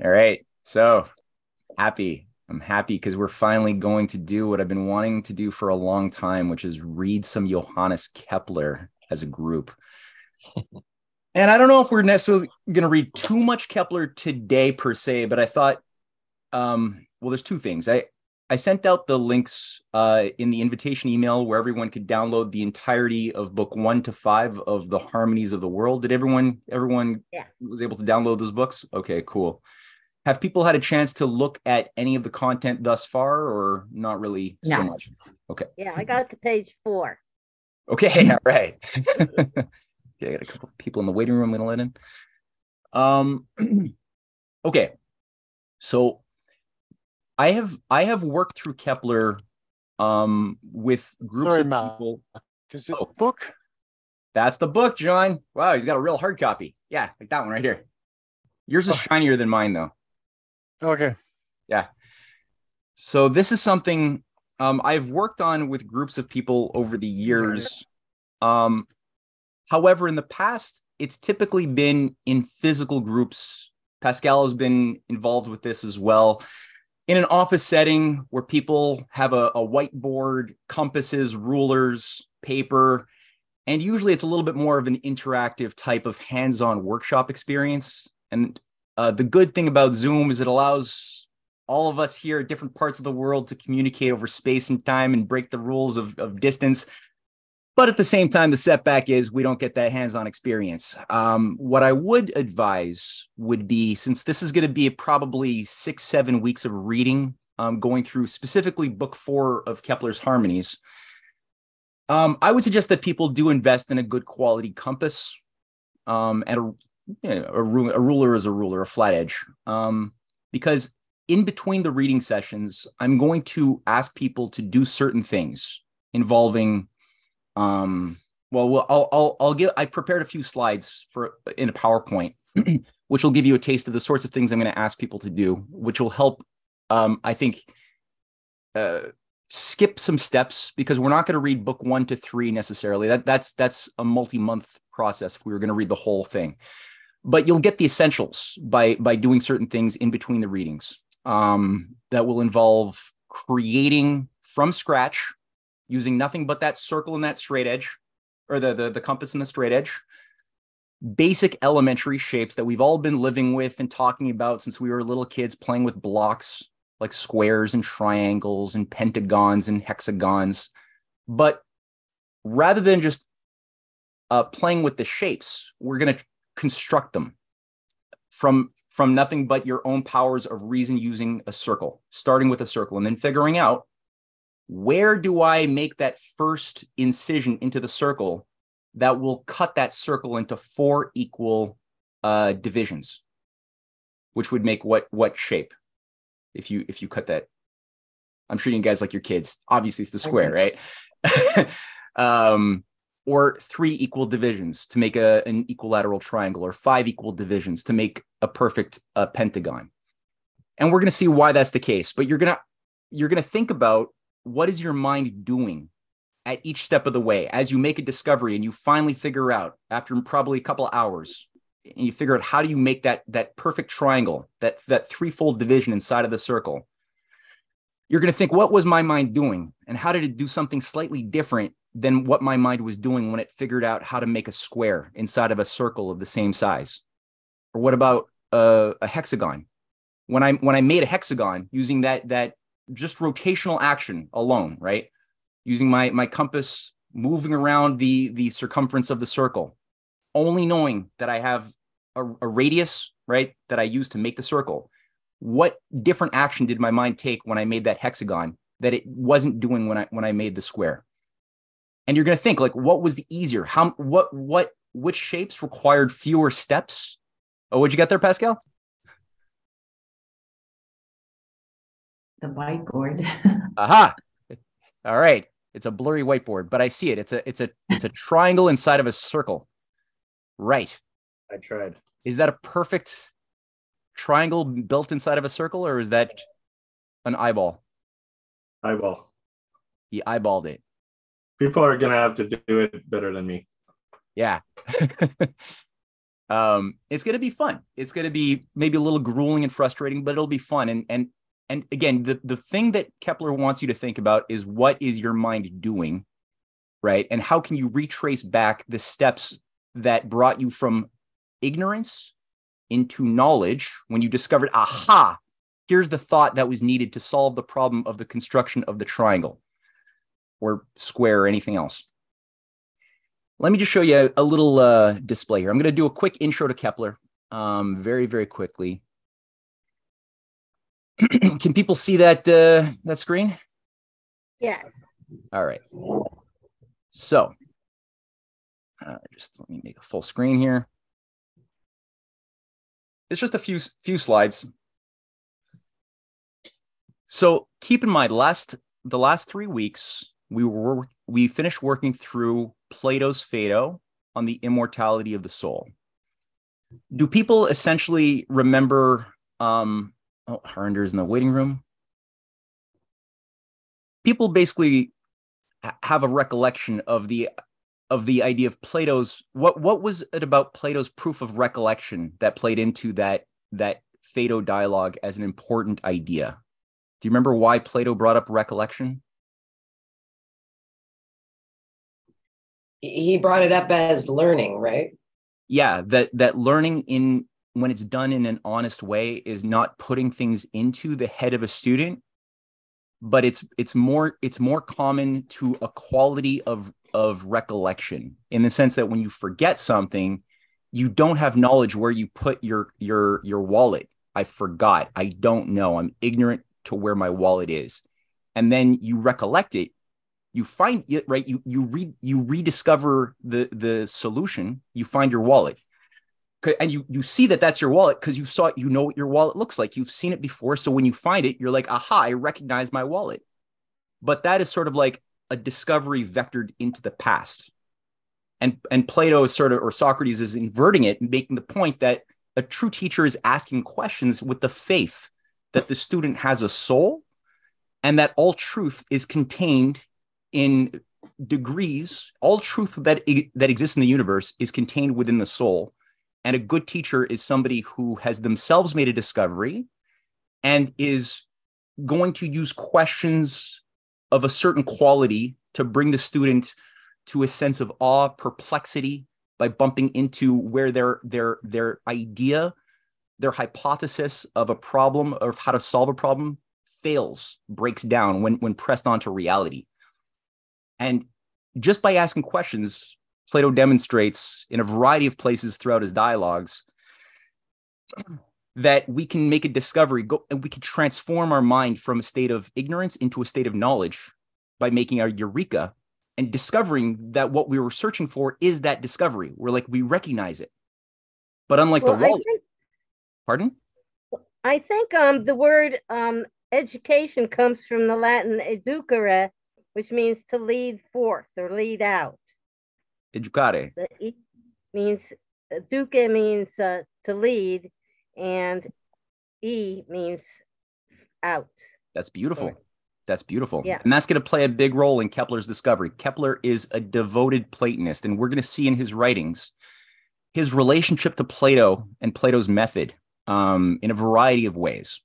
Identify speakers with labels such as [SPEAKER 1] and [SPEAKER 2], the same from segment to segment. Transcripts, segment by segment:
[SPEAKER 1] All right. So happy. I'm happy because we're finally going to do what I've been wanting to do for a long time, which is read some Johannes Kepler as a group. And I don't know if we're necessarily going to read too much Kepler today per se, but I thought, well, there's two things. I sent out the links in the invitation email where everyone could download the entirety of book 1 to 5 of the Harmonies of the World. Did everyone
[SPEAKER 2] Yeah.
[SPEAKER 1] was able to download those books? Okay, cool. Have people had a chance to look at any of the content thus far, or not really so
[SPEAKER 2] No.
[SPEAKER 1] much? Okay.
[SPEAKER 2] Yeah, I got to page 4.
[SPEAKER 1] Okay. All right. Okay, I got a couple of people in the waiting room I'm gonna let in. Um, okay. So I have worked through Kepler with groups
[SPEAKER 3] Sorry,
[SPEAKER 1] of
[SPEAKER 3] Matt.
[SPEAKER 1] people.
[SPEAKER 3] Is it
[SPEAKER 1] Oh,
[SPEAKER 3] book?
[SPEAKER 1] that's the book, John. Wow, he's got a real hard copy. Yeah, like that one right here. Yours is
[SPEAKER 3] Oh,
[SPEAKER 1] shinier than mine, though.
[SPEAKER 3] okay.
[SPEAKER 1] Yeah. So this is something I've worked on with groups of people over the years. Um, However, in the past, it's typically been in physical groups. Pascal has been involved with this as well. In an office setting where people have a whiteboard, compasses, rulers, paper, and usually it's a little bit more of an interactive type of hands-on workshop experience. And the good thing about Zoom is it allows all of us here at different parts of the world to communicate over space and time and break the rules of distance. But at the same time, the setback is we don't get that hands-on experience. What I would advise would be, since this is going to be probably 6, 7 weeks of reading, going through specifically book 4 of Kepler's Harmonies, I would suggest that people do invest in a good quality compass, and a ruler is a ruler, a flat edge, because in between the reading sessions, I'm going to ask people to do certain things involving I'll give. I prepared a few slides for in a PowerPoint, which will give you a taste of the sorts of things I'm going to ask people to do, which will help. I think uh, skip some steps because we're not going to read book 1 to 3 necessarily. That's a multi-month process if we were going to read the whole thing. But you'll get the essentials by doing certain things in between the readings. That will involve creating from scratch using nothing but that circle and that straight edge, or the compass and the straight edge, basic elementary shapes that we've all been living with and talking about since we were little kids, playing with blocks like squares and triangles and pentagons and hexagons. But rather than just playing with the shapes, we're going to construct them from nothing but your own powers of reason using a circle, starting with a circle and then figuring out, where do I make that first incision into the circle that will cut that circle into 4 equal divisions, which would make what shape if you cut that? I'm treating you guys like your kids. Obviously, it's the square, right? Or 3 equal divisions to make an equilateral triangle, or 5 equal divisions to make a perfect pentagon. And we're going to see why that's the case. But you're gonna think about, what is your mind doing at each step of the way as you make a discovery and you finally figure out after probably a couple of hours, and you figure out how do you make that perfect triangle, that threefold division inside of the circle. You're going to think, what was my mind doing, and how did it do something slightly different than what my mind was doing when it figured out how to make a square inside of a circle of the same size? Or what about a hexagon? When I made a hexagon using that just rotational action alone, right? Using my compass, moving around the circumference of the circle, only knowing that I have a radius, right, that I use to make the circle. What different action did my mind take when I made that hexagon that it wasn't doing when I made the square? And you're going to think, like, what was the easier? Which shapes required fewer steps? Oh, what'd you get there, Pascal?
[SPEAKER 4] The whiteboard.
[SPEAKER 1] Aha. All right. It's a blurry whiteboard, but I see it. It's a triangle inside of a circle. Right.
[SPEAKER 5] I tried.
[SPEAKER 1] Is that a perfect triangle built inside of a circle, or is that an eyeball?
[SPEAKER 5] Eyeball.
[SPEAKER 1] He eyeballed it.
[SPEAKER 5] People are gonna have to do it better than me.
[SPEAKER 1] Yeah. It's going to be fun. It's going to be maybe a little grueling and frustrating, but it'll be fun. And again, the thing that Kepler wants you to think about is, what is your mind doing, right? And how can you retrace back the steps that brought you from ignorance into knowledge when you discovered, aha, here's the thought that was needed to solve the problem of the construction of the triangle or square or anything else. Let me just show you a little display here. I'm going to do a quick intro to Kepler very, very quickly. Can people see that screen?
[SPEAKER 2] Yeah.
[SPEAKER 1] All right. So just let me make a full screen here. It's just a few slides. So keep in mind, the last 3 weeks, we finished working through Plato's Phaedo on the immortality of the soul. Do people essentially remember? Oh, Harinder's in the waiting room. People basically have a recollection of the idea of Plato's. What was it about Plato's proof of recollection that played into that Phaedo dialogue as an important idea? Do you remember why Plato brought up recollection?
[SPEAKER 6] He brought it up as learning, right?
[SPEAKER 1] Yeah, that learning when it's done in an honest way is not putting things into the head of a student, but it's more common to a quality of recollection, in the sense that when you forget something, you don't have knowledge where you put your wallet. I forgot. I don't know. I'm ignorant to where my wallet is. And then you recollect it. You find it, right? You rediscover the solution. You find your wallet. And you see that that's your wallet because you saw it, you know what your wallet looks like. You've seen it before. So when you find it, you're like, aha, I recognize my wallet. But that is sort of like a discovery vectored into the past. And Plato is sort of, or Socrates is inverting it and making the point that a true teacher is asking questions with the faith that the student has a soul and that all truth is contained in degrees. All truth that exists in the universe is contained within the soul. And a good teacher is somebody who has themselves made a discovery and is going to use questions of a certain quality to bring the student to a sense of awe, perplexity, by bumping into where their idea, their hypothesis of a problem, of how to solve a problem, fails, breaks down when pressed onto reality. And just by asking questions, Plato demonstrates in a variety of places throughout his dialogues that we can make a discovery, and we can transform our mind from a state of ignorance into a state of knowledge by making our eureka and discovering that what we were searching for is that discovery. We recognize it. But unlike the wallet, pardon?
[SPEAKER 2] I think the word education comes from the Latin educere, which means to lead forth or lead out.
[SPEAKER 1] Educare.
[SPEAKER 2] Means duce means to lead, and means out.
[SPEAKER 1] That's beautiful.
[SPEAKER 2] Or,
[SPEAKER 1] that's beautiful.
[SPEAKER 2] Yeah.
[SPEAKER 1] And that's going to play a big role in Kepler's discovery. Kepler is a devoted Platonist, and we're going to see in his writings his relationship to Plato and Plato's method in a variety of ways.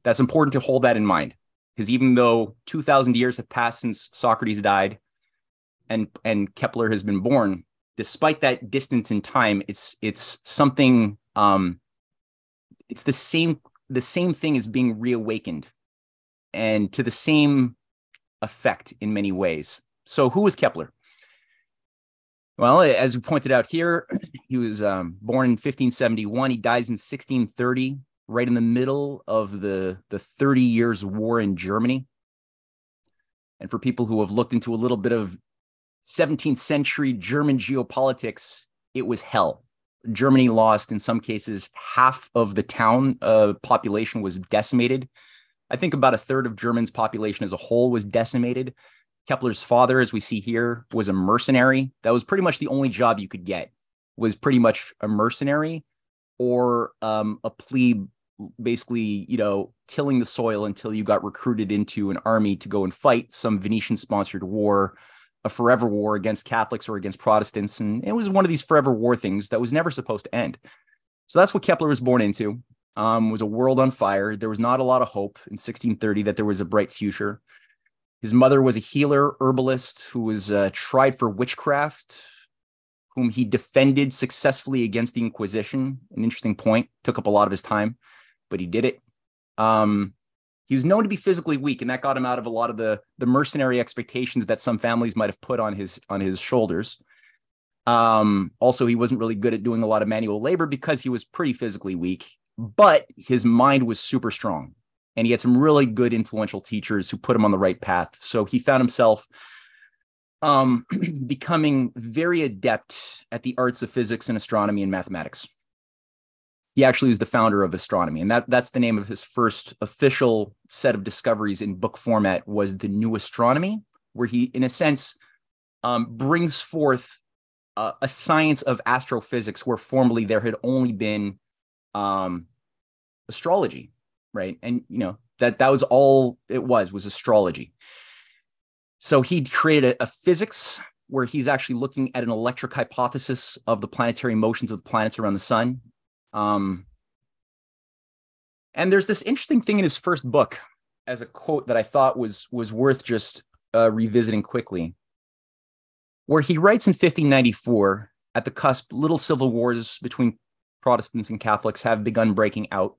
[SPEAKER 1] That's important to hold that in mind, because even though 2,000 years have passed since Socrates died and Kepler has been born, despite that distance in time, it's something, it's the same thing as being reawakened, and to the same effect in many ways. So who was Kepler? Well, as we pointed out here, he was born in 1571. He dies in 1630, right in the middle of the 30 Years' War in Germany. And for people who have looked into a little bit of 17th century German geopolitics, it was hell. Germany lost, in some cases, half of the town population was decimated. I think about a third of Germany's population as a whole was decimated. Kepler's father, as we see here, was a mercenary. That was pretty much the only job you could get, was pretty much a mercenary or a plebe, basically, tilling the soil until you got recruited into an army to go and fight some Venetian-sponsored war a forever war against Catholics or against Protestants. And it was one of these forever war things that was never supposed to end. So that's what Kepler was born into, was a world on fire. There was not a lot of hope in 1630 that there was a bright future. His mother was a healer, herbalist, who was tried for witchcraft, whom he defended successfully against the Inquisition. An interesting point. Took up a lot of his time, but he did it. He was known to be physically weak, and that got him out of a lot of the mercenary expectations that some families might have put on his shoulders. Also, he wasn't really good at doing a lot of manual labor because he was pretty physically weak, but his mind was super strong. And he had some really good influential teachers who put him on the right path. So he found himself becoming very adept at the arts of physics and astronomy and mathematics. He actually was the founder of astronomy, and that's the name of his first official set of discoveries in book format, was the New Astronomy, where he, in a sense, brings forth a science of astrophysics where formerly there had only been astrology, right? And that was all it was astrology. So he created a physics where he's actually looking at an electric hypothesis of the planetary motions of the planets around the sun. And there's this interesting thing in his first book as a quote that I thought was worth just revisiting quickly, where he writes in 1594, at the cusp, little civil wars between Protestants and Catholics have begun breaking out.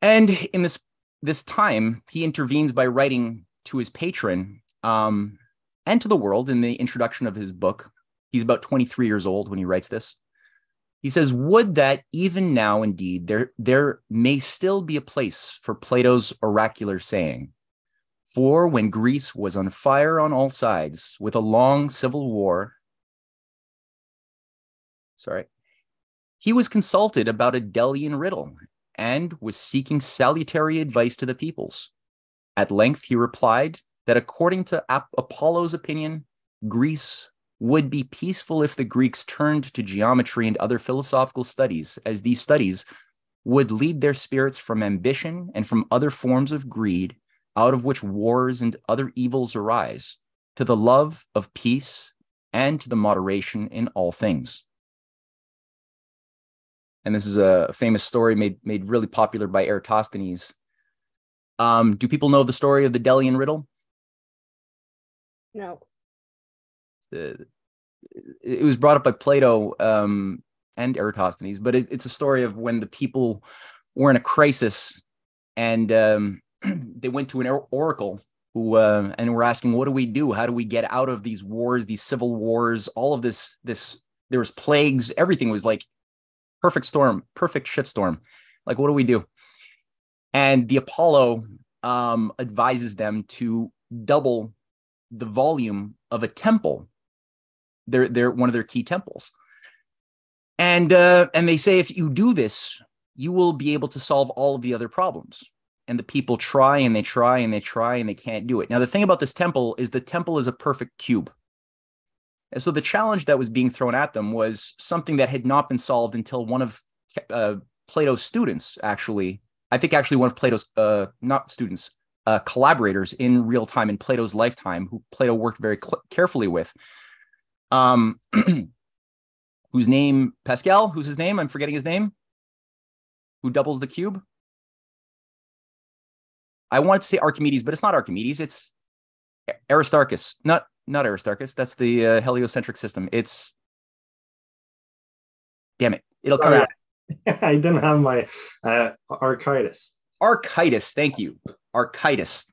[SPEAKER 1] And in this time, he intervenes by writing to his patron and to the world in the introduction of his book. He's about 23 years old when he writes this. He says, "Would that even now, indeed, there may still be a place for Plato's oracular saying. For when Greece was on fire on all sides with a long civil war," he was consulted about a Delian riddle and was seeking salutary advice to the peoples. At length he replied that according to Apollo's opinion, Greece would be peaceful if the Greeks turned to geometry and other philosophical studies, as these studies would lead their spirits from ambition and from other forms of greed, out of which wars and other evils arise, to the love of peace and to the moderation in all things. And this is a famous story made really popular by Eratosthenes. Do people know the story of the Delian riddle?
[SPEAKER 2] No.
[SPEAKER 1] It was brought up by Plato and Eratosthenes, but it's a story of when the people were in a crisis, and they went to an oracle who and were asking, "What do we do? How do we get out of these wars, these civil wars, all of this? There was plagues. Everything was like perfect storm, perfect shitstorm. Like, what do we do?" And the Apollo advises them to double the volume of a temple. They're one of their key temples. And they say, if you do this, you will be able to solve all of the other problems. And the people try and they try and they try and they can't do it. Now, the thing about this temple is the temple is a perfect cube. And so the challenge that was being thrown at them was something that had not been solved until one of Plato's students, actually one of Plato's, not students, collaborators in real time in Plato's lifetime, who Plato worked very carefully with, whose name, Pascal, who's his name? I'm forgetting his name. Who doubles the cube? I wanted to say Archimedes, but it's not Archimedes. It's Aristarchus. Not Aristarchus. That's the heliocentric system. It's, damn it, it'll come out.
[SPEAKER 5] I didn't have my Architas.
[SPEAKER 1] Architas, thank you. Architas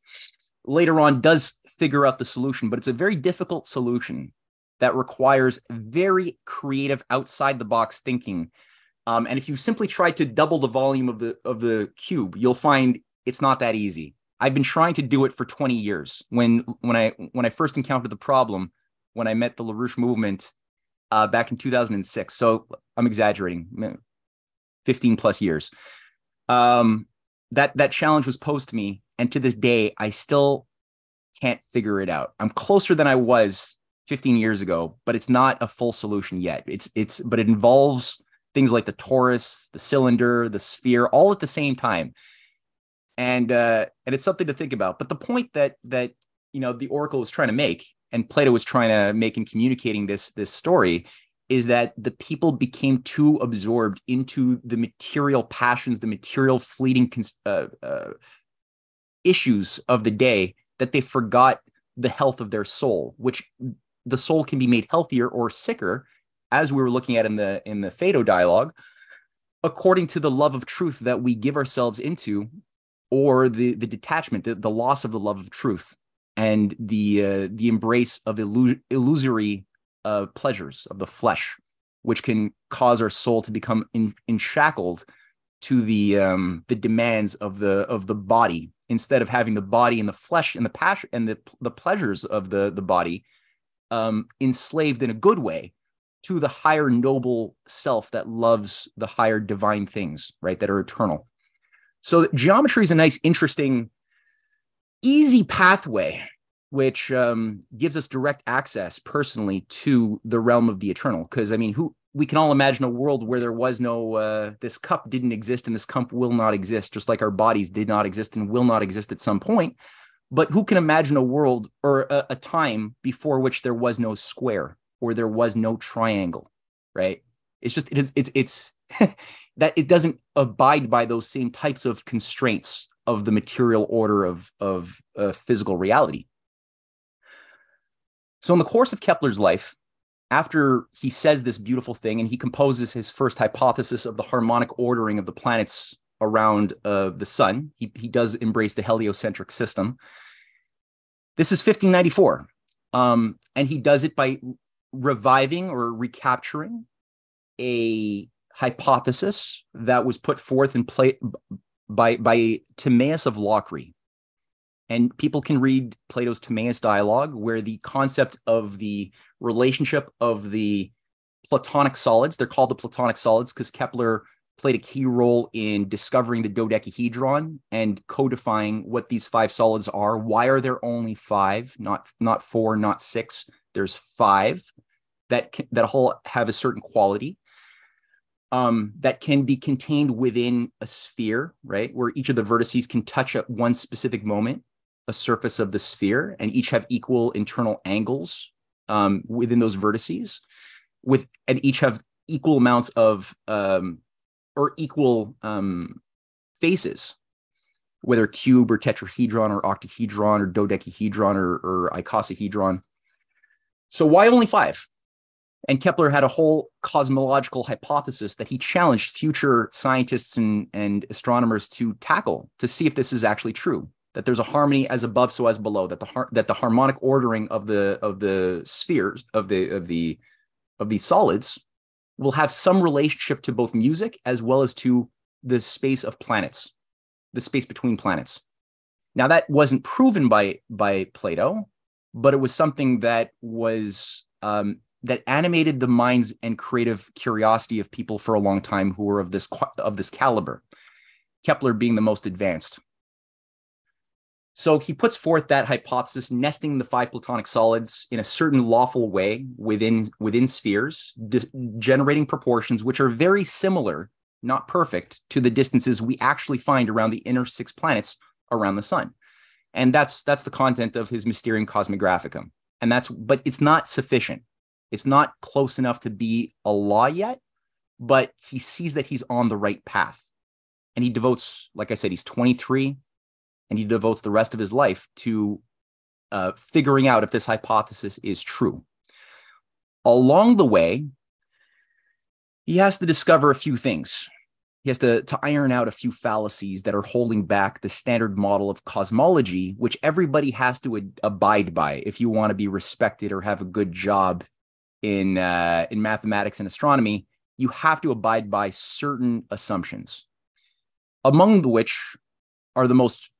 [SPEAKER 1] later on does figure out the solution, but it's a very difficult solution that requires very creative, outside the box thinking. And if you simply try to double the volume of the cube, you'll find it's not that easy. I've been trying to do it for 20 years. When I first encountered the problem, when I met the LaRouche movement back in 2006. So I'm exaggerating, 15 plus years. That challenge was posed to me, and to this day, I still can't figure it out. I'm closer than I was 15 years ago, but it's not a full solution yet. But it involves things like the torus, the cylinder, the sphere, all at the same time. And it's something to think about. But the point that the oracle was trying to make, and Plato was trying to make in communicating this story, is that the people became too absorbed into the material passions, the material fleeting issues of the day, that they forgot the health of their soul, which the soul can be made healthier or sicker, as we were looking at in the Phaedo dialogue, according to the love of truth that we give ourselves into, or the detachment, the loss of the love of truth, and the embrace of illusory pleasures of the flesh, which can cause our soul to become enshackled to the demands of the body, instead of having the body and the flesh and the passion and the pleasures of the body enslaved in a good way to the higher noble self that loves the higher divine things, right, that are eternal. So geometry is a nice, interesting, easy pathway, which gives us direct access personally to the realm of the eternal. Because, I mean, we can all imagine a world where there was no, this cup didn't exist and this cup will not exist, just like our bodies did not exist and will not exist at some point. But who can imagine a world or a time before which there was no square or there was no triangle, right? It's just, it's that it doesn't abide by those same types of constraints of the material order of physical reality. So in the course of Kepler's life, after he says this beautiful thing and he composes his first hypothesis of the harmonic ordering of the planets around the sun, he does embrace the heliocentric system. This is 1594, and he does it by reviving or recapturing a hypothesis that was put forth in by Timaeus of Locri. And people can read Plato's Timaeus dialogue, where the concept of the relationship of the Platonic solids, they're called the Platonic solids because Kepler played a key role in discovering the dodecahedron and codifying what these 5 solids are. Why are there only 5, not 4, not 6? There's 5 that whole have a certain quality that can be contained within a sphere, right? Where each of the vertices can touch at one specific moment a surface of the sphere, and each have equal internal angles within those vertices, and each have equal amounts of or equal faces, whether cube or tetrahedron or octahedron or dodecahedron or icosahedron. So why only 5? And Kepler had a whole cosmological hypothesis that he challenged future scientists and astronomers to tackle, to see if this is actually true, that there's a harmony as above, so as below, that the harmonic ordering of the spheres of these solids will have some relationship to both music as well as to the space of planets, the space between planets. Now, that wasn't proven by Plato, but it was something that was that animated the minds and creative curiosity of people for a long time who were of this caliber, Kepler being the most advanced. So he puts forth that hypothesis, nesting the 5 Platonic solids in a certain lawful way within spheres, generating proportions which are very similar, not perfect, to the distances we actually find around the inner 6 planets around the sun. And that's the content of his Mysterium Cosmographicum. But it's not sufficient. It's not close enough to be a law yet, but he sees that he's on the right path. And he devotes, like I said, he's 23, and he devotes the rest of his life to figuring out if this hypothesis is true. Along the way, he has to discover a few things. He has to iron out a few fallacies that are holding back the standard model of cosmology, which everybody has to abide by if you want to be respected or have a good job in mathematics and astronomy. You have to abide by certain assumptions, among which are the most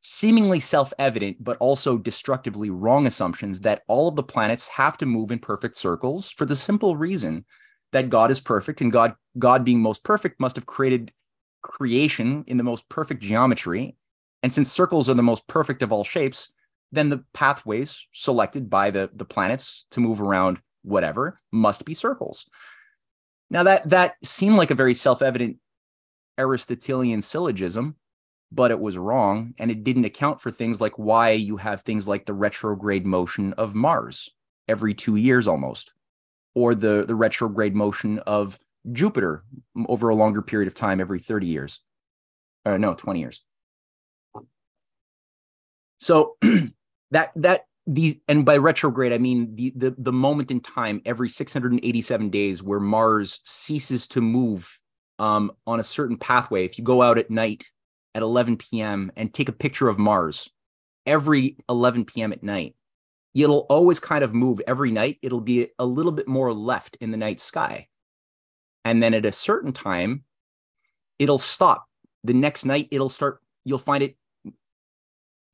[SPEAKER 1] seemingly self-evident, but also destructively wrong assumptions that all of the planets have to move in perfect circles for the simple reason that God is perfect, and God being most perfect must have created creation in the most perfect geometry. And since circles are the most perfect of all shapes, then the pathways selected by the planets to move around whatever must be circles. Now that seemed like a very self-evident Aristotelian syllogism, but it was wrong. And it didn't account for things like why you have things like the retrograde motion of Mars every 2 years almost, or the retrograde motion of Jupiter over a longer period of time every 30 years. No, 20 years. So these, and by retrograde, I mean the moment in time every 687 days where Mars ceases to move on a certain pathway. If you go out at night at 11 p.m. and take a picture of Mars every 11 p.m. at night, it'll always kind of move every night. It'll be a little bit more left in the night sky. And then at a certain time, it'll stop. The next night, you'll find it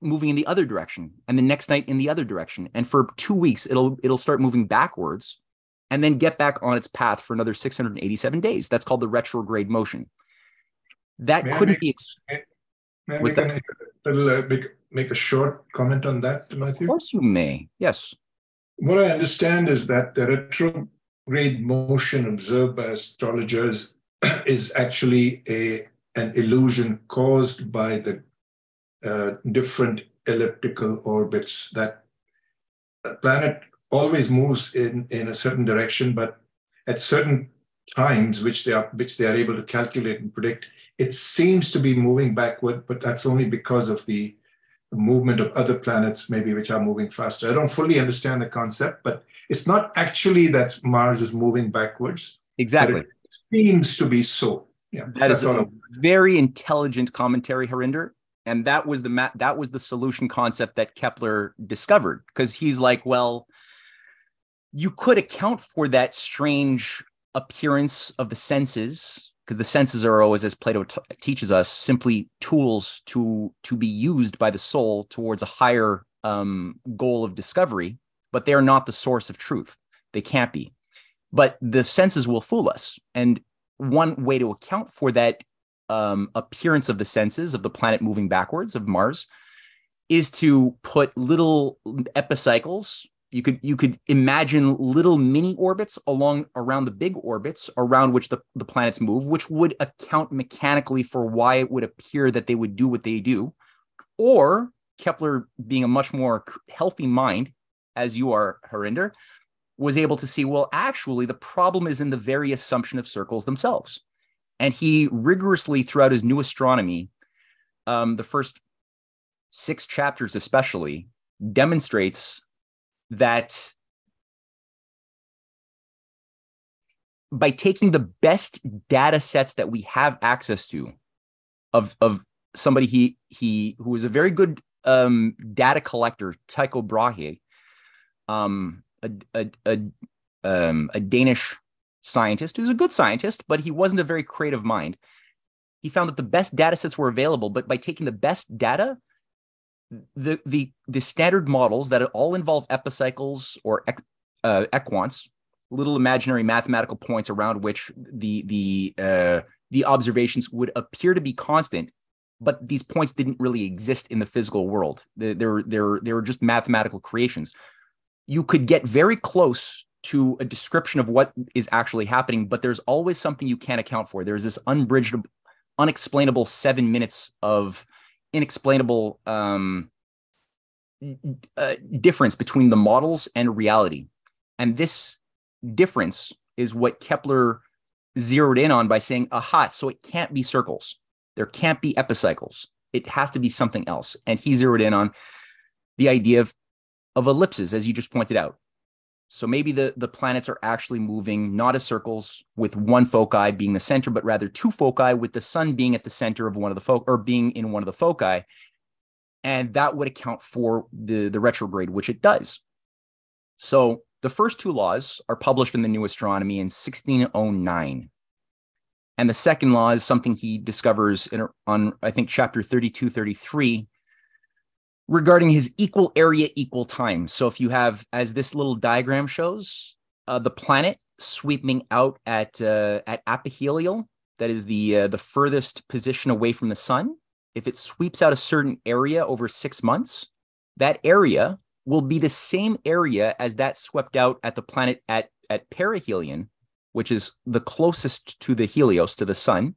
[SPEAKER 1] moving in the other direction, and the next night in the other direction. And for 2 weeks, it'll start moving backwards and then get back on its path for another 687 days. That's called the retrograde motion. That couldn't be.
[SPEAKER 7] May I make a short comment on that, Matthew?
[SPEAKER 1] Of course you may. Yes.
[SPEAKER 7] What I understand is that the retrograde motion observed by astrologers is actually an illusion caused by the different elliptical orbits. That a planet always moves in a certain direction, but at certain times, which they are able to calculate and predict, it seems to be moving backward, but that's only because of the movement of other planets, maybe, which are moving faster. I don't fully understand the concept, but it's not actually that Mars is moving backwards.
[SPEAKER 1] Exactly.
[SPEAKER 7] It seems to be so. Yeah,
[SPEAKER 1] that is a very intelligent commentary, Harinder. And that was the solution concept that Kepler discovered, because he's like, well, you could account for that strange appearance of the senses, because the senses are always, as Plato teaches us, simply tools to be used by the soul towards a higher goal of discovery, but they are not the source of truth. They can't be. But the senses will fool us. And one way to account for that appearance of the senses of the planet moving backwards of Mars is to put little epicycles. You could imagine little mini orbits around the big orbits around which the planets move, which would account mechanically for why it would appear that they would do what they do. Or Kepler, being a much more healthy mind, as you are, Harinder, was able to see, well, actually, the problem is in the very assumption of circles themselves. And he rigorously, throughout his New Astronomy, the first 6 chapters especially, demonstrates that by taking the best data sets that we have access to of somebody who was a very good data collector, Tycho Brahe, a Danish scientist who's a good scientist, but he wasn't a very creative mind. He found that the best data sets were available, but by taking the best data, the standard models that all involve epicycles or equants, little imaginary mathematical points around which the observations would appear to be constant, but these points didn't really exist in the physical world. They were just mathematical creations. You could get very close to a description of what is actually happening, but there's always something you can't account for. There's this unexplainable 7 minutes of inexplainable difference between the models and reality. And this difference is what Kepler zeroed in on by saying, aha, so it can't be circles. There can't be epicycles. It has to be something else. And he zeroed in on the idea of ellipses, as you just pointed out. So maybe the planets are actually moving not as circles with one foci being the center, but rather 2 foci with the sun being at the center of one of the foci, or being in one of the foci. And that would account for the retrograde, which it does. So the first 2 laws are published in the New Astronomy in 1609. And the second law is something he discovers on, I think, chapter 32, 33, regarding his equal area, equal time. So if you have, as this little diagram shows, the planet sweeping out at aphelial, that is the furthest position away from the sun. If it sweeps out a certain area over 6 months, that area will be the same area as that swept out at the planet at perihelion, which is the closest to the helios, to the sun,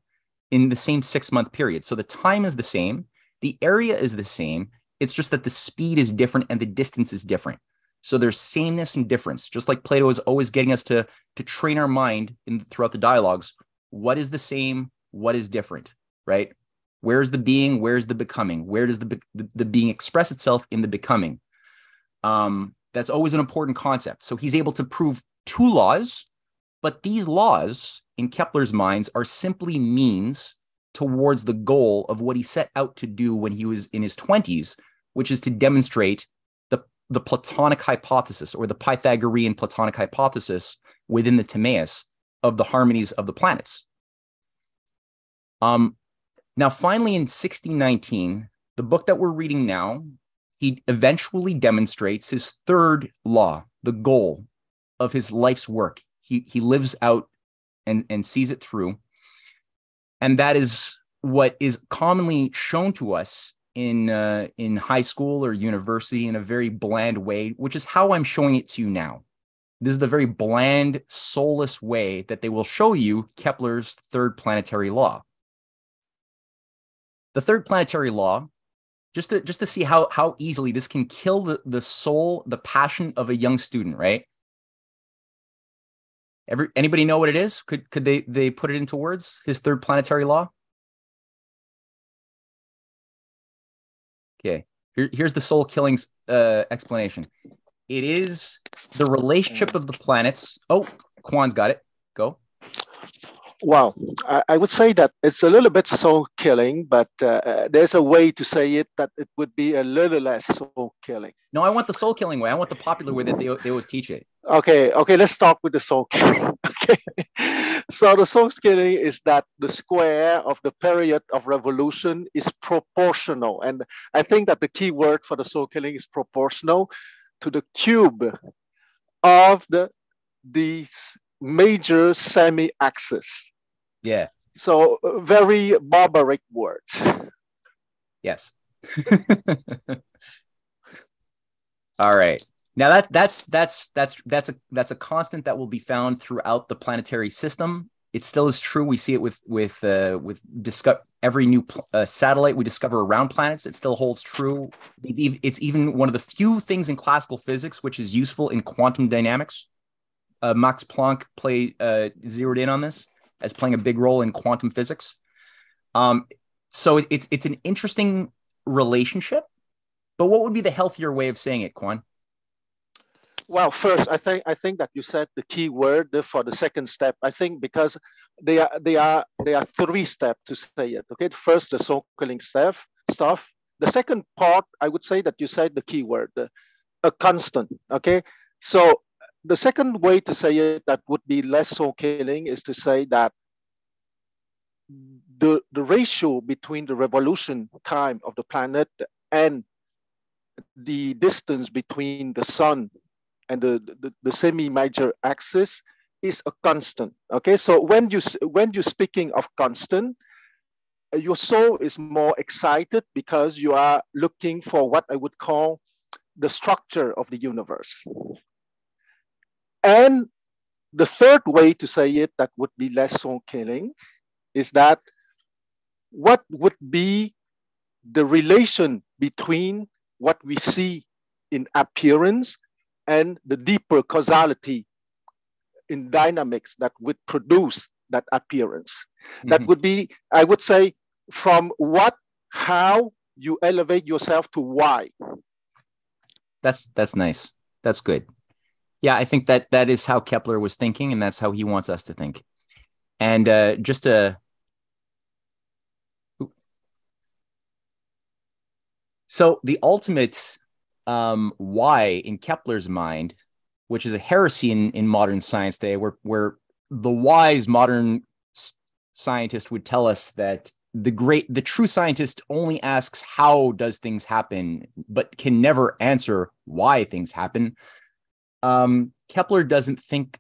[SPEAKER 1] in the same 6-month period. So the time is the same, The area is the same. It's just that the speed is different and the distance is different. So there's sameness and difference, just like Plato is always getting us to train our mind throughout the dialogues. What is the same? What is different, right? Where's the being? Where's the becoming? Where does the being express itself in the becoming? That's always an important concept. So he's able to prove two laws, but these laws in Kepler's minds are simply means towards the goal of what he set out to do when he was in his 20s, which is to demonstrate the Platonic hypothesis, or the Pythagorean Platonic hypothesis within the Timaeus of the harmonies of the planets. Now, finally, in 1619, the book that we're reading now, he eventually demonstrates his third law, the goal of his life's work. He lives out and sees it through. And that is what is commonly shown to us in high school or university in a very bland way, which is how I'm showing it to you now. This is the very bland, soulless way that they will show you Kepler's third planetary law. The third planetary law, just to see how easily this can kill the soul, the passion of a young student, right? Anybody know what it is? Could they put it into words? His third planetary law? Okay, here's the soul killing explanation. It is the relationship of the planets. Oh, Kwan's got it. Go.
[SPEAKER 8] Well, I would say that it's a little bit soul killing, but there's a way to say it that it would be a little less soul killing.
[SPEAKER 1] No, I want the soul killing way. I want the popular way that they always teach it.
[SPEAKER 8] Okay, let's start with the soul killing. Okay, so the soul killing is that the square of the period of revolution is proportional. And I think that the key word for the soul killing is proportional to the cube of the major semi-axis.
[SPEAKER 1] Yeah.
[SPEAKER 8] So very barbaric words.
[SPEAKER 1] Yes. All right. Now that's a constant that will be found throughout the planetary system. It still is true. We see it with every new satellite we discover around planets. It still holds true. It's even one of the few things in classical physics which is useful in quantum dynamics. Max Planck zeroed in on this as playing a big role in quantum physics. So it's an interesting relationship. But what would be the healthier way of saying it, Kwan?
[SPEAKER 8] Well, first, I think that you said the key word for the second step. I think because they are three steps to say it. Okay, first the soul killing stuff. The second part, I would say that you said the key word, a constant. Okay, so the second way to say it that would be less soul killing is to say that the ratio between the revolution time of the planet and the distance between the sun and the semi-major axis is a constant. Okay, so when you're speaking of constant, your soul is more excited because you are looking for what I would call the structure of the universe. And the third way to say it that would be less soul killing is that what would be the relation between what we see in appearance and the deeper causality in dynamics that would produce that appearance. Mm-hmm. That would be, I would say, from how you elevate yourself to why.
[SPEAKER 1] That's nice. That's good. Yeah, I think that is how Kepler was thinking, and that's how he wants us to think. And so the ultimate why in Kepler's mind, which is a heresy in modern science today, where the wise modern scientist would tell us that the true scientist only asks how does things happen, but can never answer why things happen. Kepler doesn't think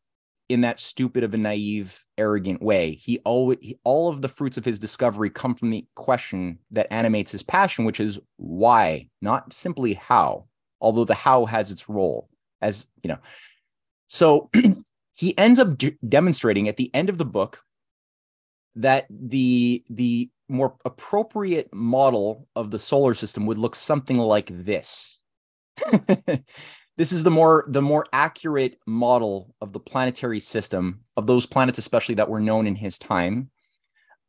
[SPEAKER 1] in that stupid of a naive, arrogant way. All of the fruits of his discovery come from the question that animates his passion, which is why, not simply how, although the how has its role, as you know. So he ends up demonstrating at the end of the book that the more appropriate model of the solar system would look something like this. This is the more accurate model of the planetary system, of those planets especially that were known in his time,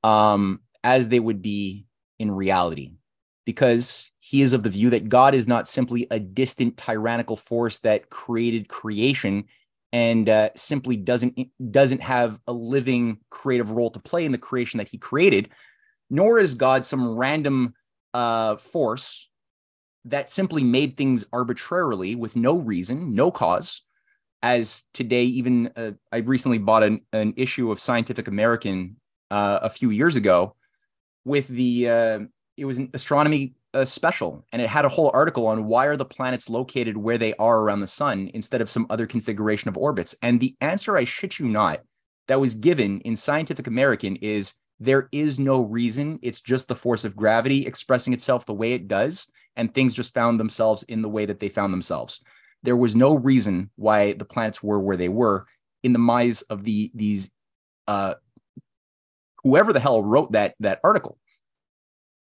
[SPEAKER 1] as they would be in reality, because he is of the view that God is not simply a distant tyrannical force that created creation and simply doesn't have a living creative role to play in the creation that he created, nor is God some random force that simply made things arbitrarily with no reason, no cause. As today, even I recently bought an issue of Scientific American a few years ago with it was an astronomy special, and it had a whole article on why are the planets located where they are around the sun instead of some other configuration of orbits. And the answer, I shit you not, that was given in Scientific American is there is no reason. It's just the force of gravity expressing itself the way it does, and things just found themselves in the way that they found themselves. There was no reason why the planets were where they were in the minds of these whoever the hell wrote that article.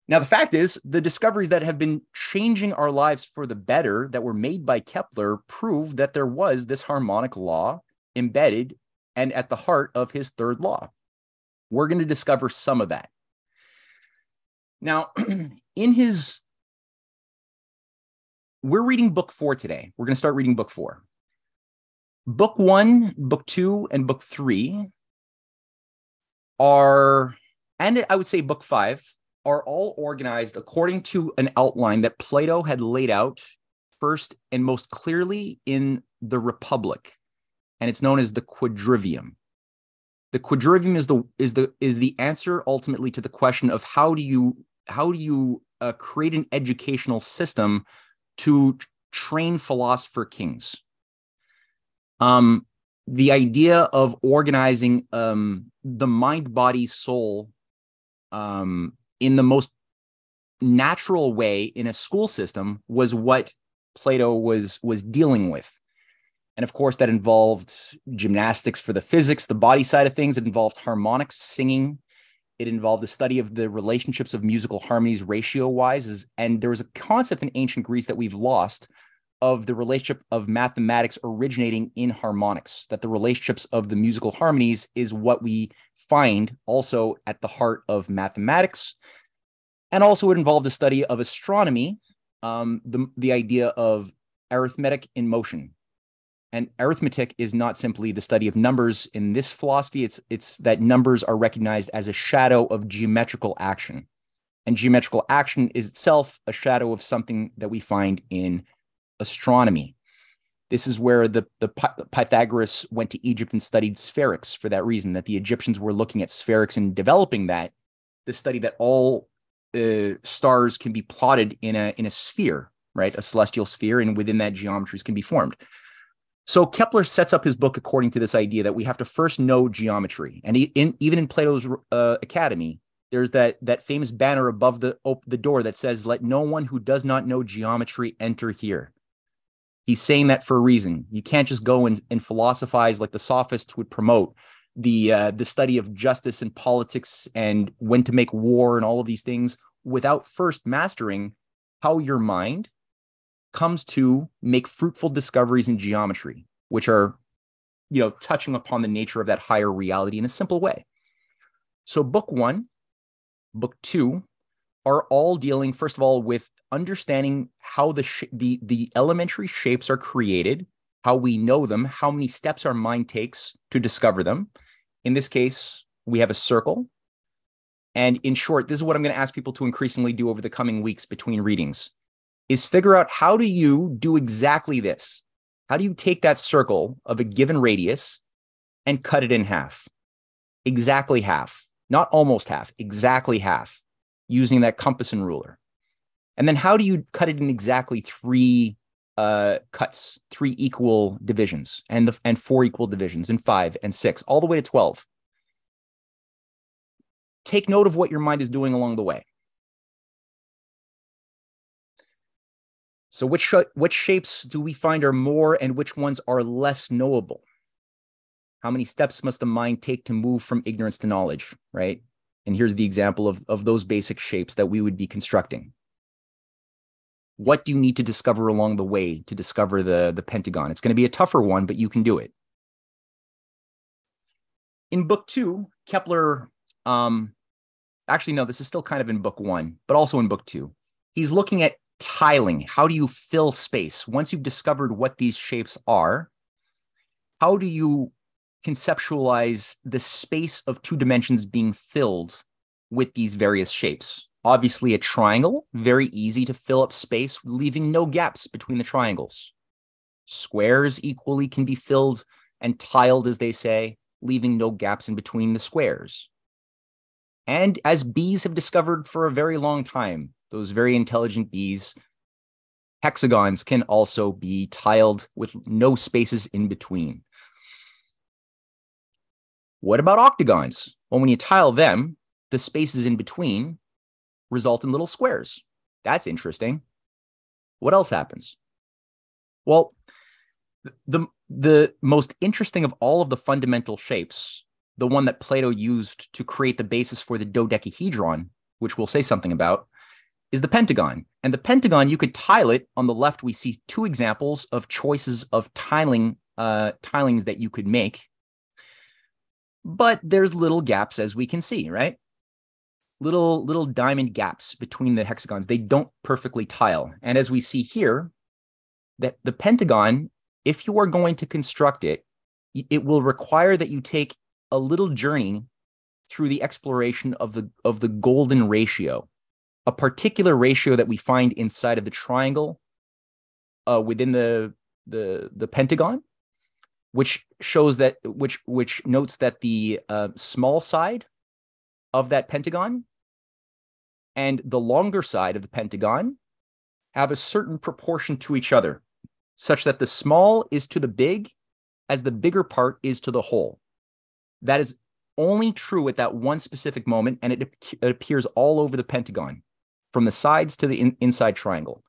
[SPEAKER 1] Now, the fact is, the discoveries that have been changing our lives for the better that were made by Kepler prove that there was this harmonic law embedded and at the heart of his third law. We're going to discover some of that. Now, we're reading book 4 today. We're going to start reading book 4. Book 1, book 2, and book 3 are, and I would say book 5, are all organized according to an outline that Plato had laid out first and most clearly in the Republic, and it's known as the quadrivium. The quadrivium is the answer ultimately to the question of how do you create an educational system to train philosopher kings. The idea of organizing the mind, body, soul in the most natural way in a school system was what Plato was dealing with. And of course, that involved gymnastics for the physics, the body side of things. It involved harmonics, singing. It involved the study of the relationships of musical harmonies ratio-wise. And there was a concept in ancient Greece that we've lost of the relationship of mathematics originating in harmonics, that the relationships of the musical harmonies is what we find also at the heart of mathematics. And also it involved the study of astronomy, the idea of arithmetic in motion. And arithmetic is not simply the study of numbers in this philosophy. It's that numbers are recognized as a shadow of geometrical action. And geometrical action is itself a shadow of something that we find in astronomy. This is where the Pythagoras went to Egypt and studied spherics for that reason, that the Egyptians were looking at spherics and developing that, the study that all stars can be plotted in a sphere, right? A celestial sphere, and within that geometries can be formed. So Kepler sets up his book according to this idea that we have to first know geometry. And even in Plato's Academy, there's that famous banner above the door that says, "Let no one who does not know geometry enter here." He's saying that for a reason. You can't just go and philosophize like the sophists would promote the study of justice and politics and when to make war and all of these things without first mastering how your mind comes to make fruitful discoveries in geometry, which are, touching upon the nature of that higher reality in a simple way. So book 1, book 2 are all dealing, first of all, with understanding how the elementary shapes are created, how we know them, how many steps our mind takes to discover them. In this case, we have a circle. And in short, this is what I'm going to ask people to increasingly do over the coming weeks between readings, is figure out how do you do exactly this? How do you take that circle of a given radius and cut it in half? Exactly half, not almost half, exactly half, using that compass and ruler. And then how do you cut it in exactly 3 cuts, 3 equal divisions, and 4 equal divisions, and 5 and 6, all the way to 12? Take note of what your mind is doing along the way. So which shapes do we find are more and which ones are less knowable? How many steps must the mind take to move from ignorance to knowledge, right? And here's the example of those basic shapes that we would be constructing. What do you need to discover along the way to discover the pentagon? It's going to be a tougher one, but you can do it. In book 2, Kepler, actually, no, this is still kind of in book 1, but also in book 2. He's looking at tiling. How do you fill space? Once you've discovered what these shapes are, how do you conceptualize the space of 2 dimensions being filled with these various shapes? Obviously, a triangle, very easy to fill up space, leaving no gaps between the triangles. Squares equally can be filled and tiled, as they say, leaving no gaps in between the squares. And as bees have discovered for a very long time, those very intelligent bees, hexagons can also be tiled with no spaces in between. What about octagons? Well, when you tile them, the spaces in between result in little squares. That's interesting. What else happens? Well, the most interesting of all of the fundamental shapes, the one that Plato used to create the basis for the dodecahedron, which we'll say something about, is the pentagon. And the pentagon, you could tile it. On the left, we see 2 examples of choices of tilings that you could make. But there's little gaps, as we can see, right? Little diamond gaps between the hexagons. They don't perfectly tile. And as we see here, that the pentagon, if you are going to construct it, it will require that you take a little journey through the exploration of the golden ratio, a particular ratio that we find inside of the triangle within the pentagon, which shows that which notes that the small side of that pentagon and the longer side of the pentagon have a certain proportion to each other, such that the small is to the big as the bigger part is to the whole. That is only true at that one specific moment, and it appears all over the pentagon, from the sides to the inside triangle.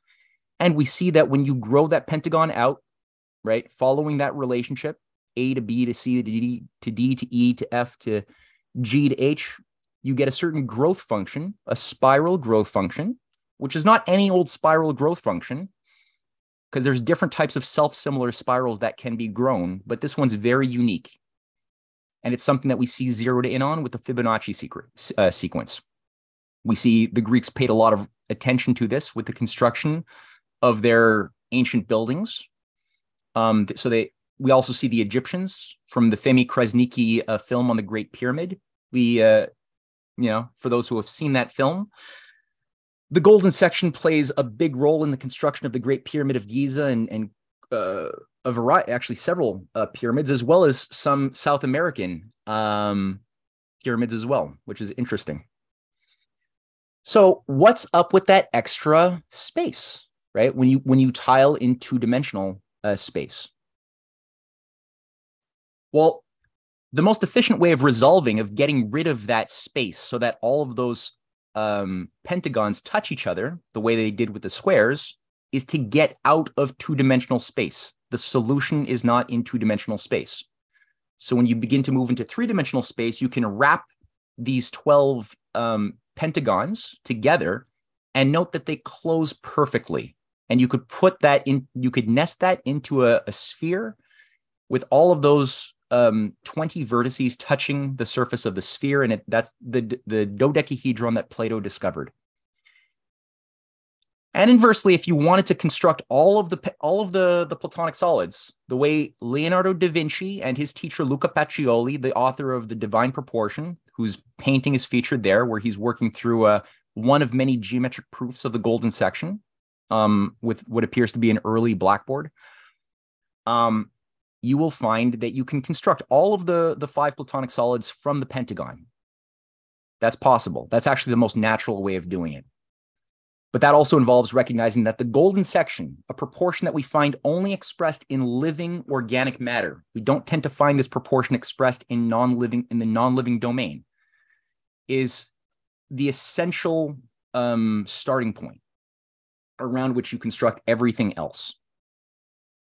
[SPEAKER 1] And we see that when you grow that pentagon out, right, following that relationship, A to B to C to D to E to F to G to H, you get a certain growth function, a spiral growth function, which is not any old spiral growth function, because there's different types of self-similar spirals that can be grown, but this one's very unique. And it's something that we see zeroed in on with the Fibonacci sequence. We see the Greeks paid a lot of attention to this with the construction of their ancient buildings. We also see the Egyptians from the Femi Krasniqi film on the Great Pyramid. For those who have seen that film, the golden section plays a big role in the construction of the Great Pyramid of Giza and a variety, actually several pyramids, as well as some South American pyramids as well, which is interesting. So what's up with that extra space, right? When you tile in 2-dimensional space? Well, the most efficient way of getting rid of that space so that all of those pentagons touch each other the way they did with the squares is to get out of 2-dimensional space. The solution is not in 2-dimensional space. So when you begin to move into 3-dimensional space, you can wrap these 12 pentagons together and note that they close perfectly. And you could put that in, you could nest that into a sphere with all of those 20 vertices touching the surface of the sphere. And that's the dodecahedron that Plato discovered. And inversely, if you wanted to construct all of the Platonic solids, the way Leonardo da Vinci and his teacher Luca Pacioli, the author of The Divine Proportion, whose painting is featured there, where he's working through one of many geometric proofs of the golden section with what appears to be an early blackboard, you will find that you can construct all of the 5 Platonic solids from the pentagon. That's possible. That's actually the most natural way of doing it. But that also involves recognizing that the golden section, a proportion that we find only expressed in living organic matter, we don't tend to find this proportion expressed in the non-living domain, is the essential starting point around which you construct everything else.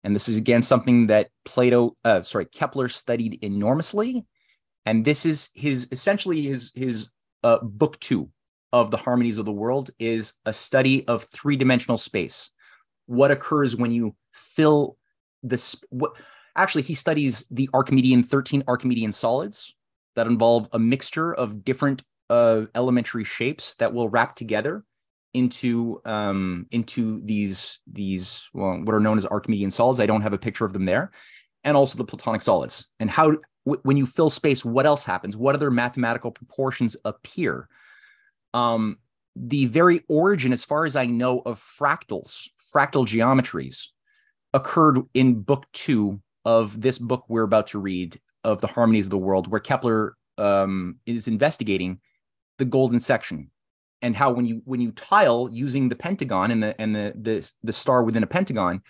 [SPEAKER 1] And this is again something that Kepler studied enormously. And this is essentially his book 2 of the Harmonies of the World is a study of 3-dimensional space. What occurs when you fill this? Actually, he studies the 13 Archimedean solids that involve a mixture of different elementary shapes that will wrap together into these what are known as Archimedean solids. I don't have a picture of them there, and also the Platonic solids. And how when you fill space, what else happens? What other mathematical proportions appear? The very origin, as far as I know, of fractal geometries occurred in book 2 of this book we're about to read, of the Harmonies of the World, where Kepler is investigating the golden section, and how when you tile using the pentagon and the star within a pentagon,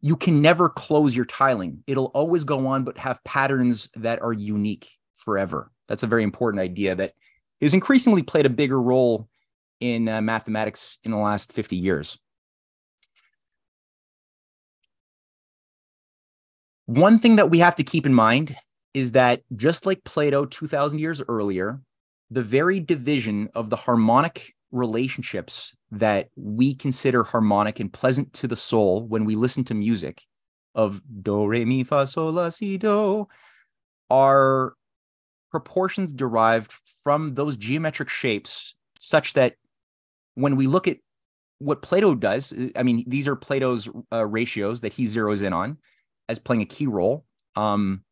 [SPEAKER 1] you can never close your tiling. It'll always go on, but have patterns that are unique forever. That's a very important idea that has increasingly played a bigger role in mathematics in the last 50 years. One thing that we have to keep in mind is that just like Plato 2,000 years earlier, the very division of the harmonic relationships that we consider harmonic and pleasant to the soul when we listen to music of do, re, mi, fa, sol, la, si, do, are proportions derived from those geometric shapes, such that when we look at what Plato does, I mean, these are Plato's ratios that he zeroes in on as playing a key role. And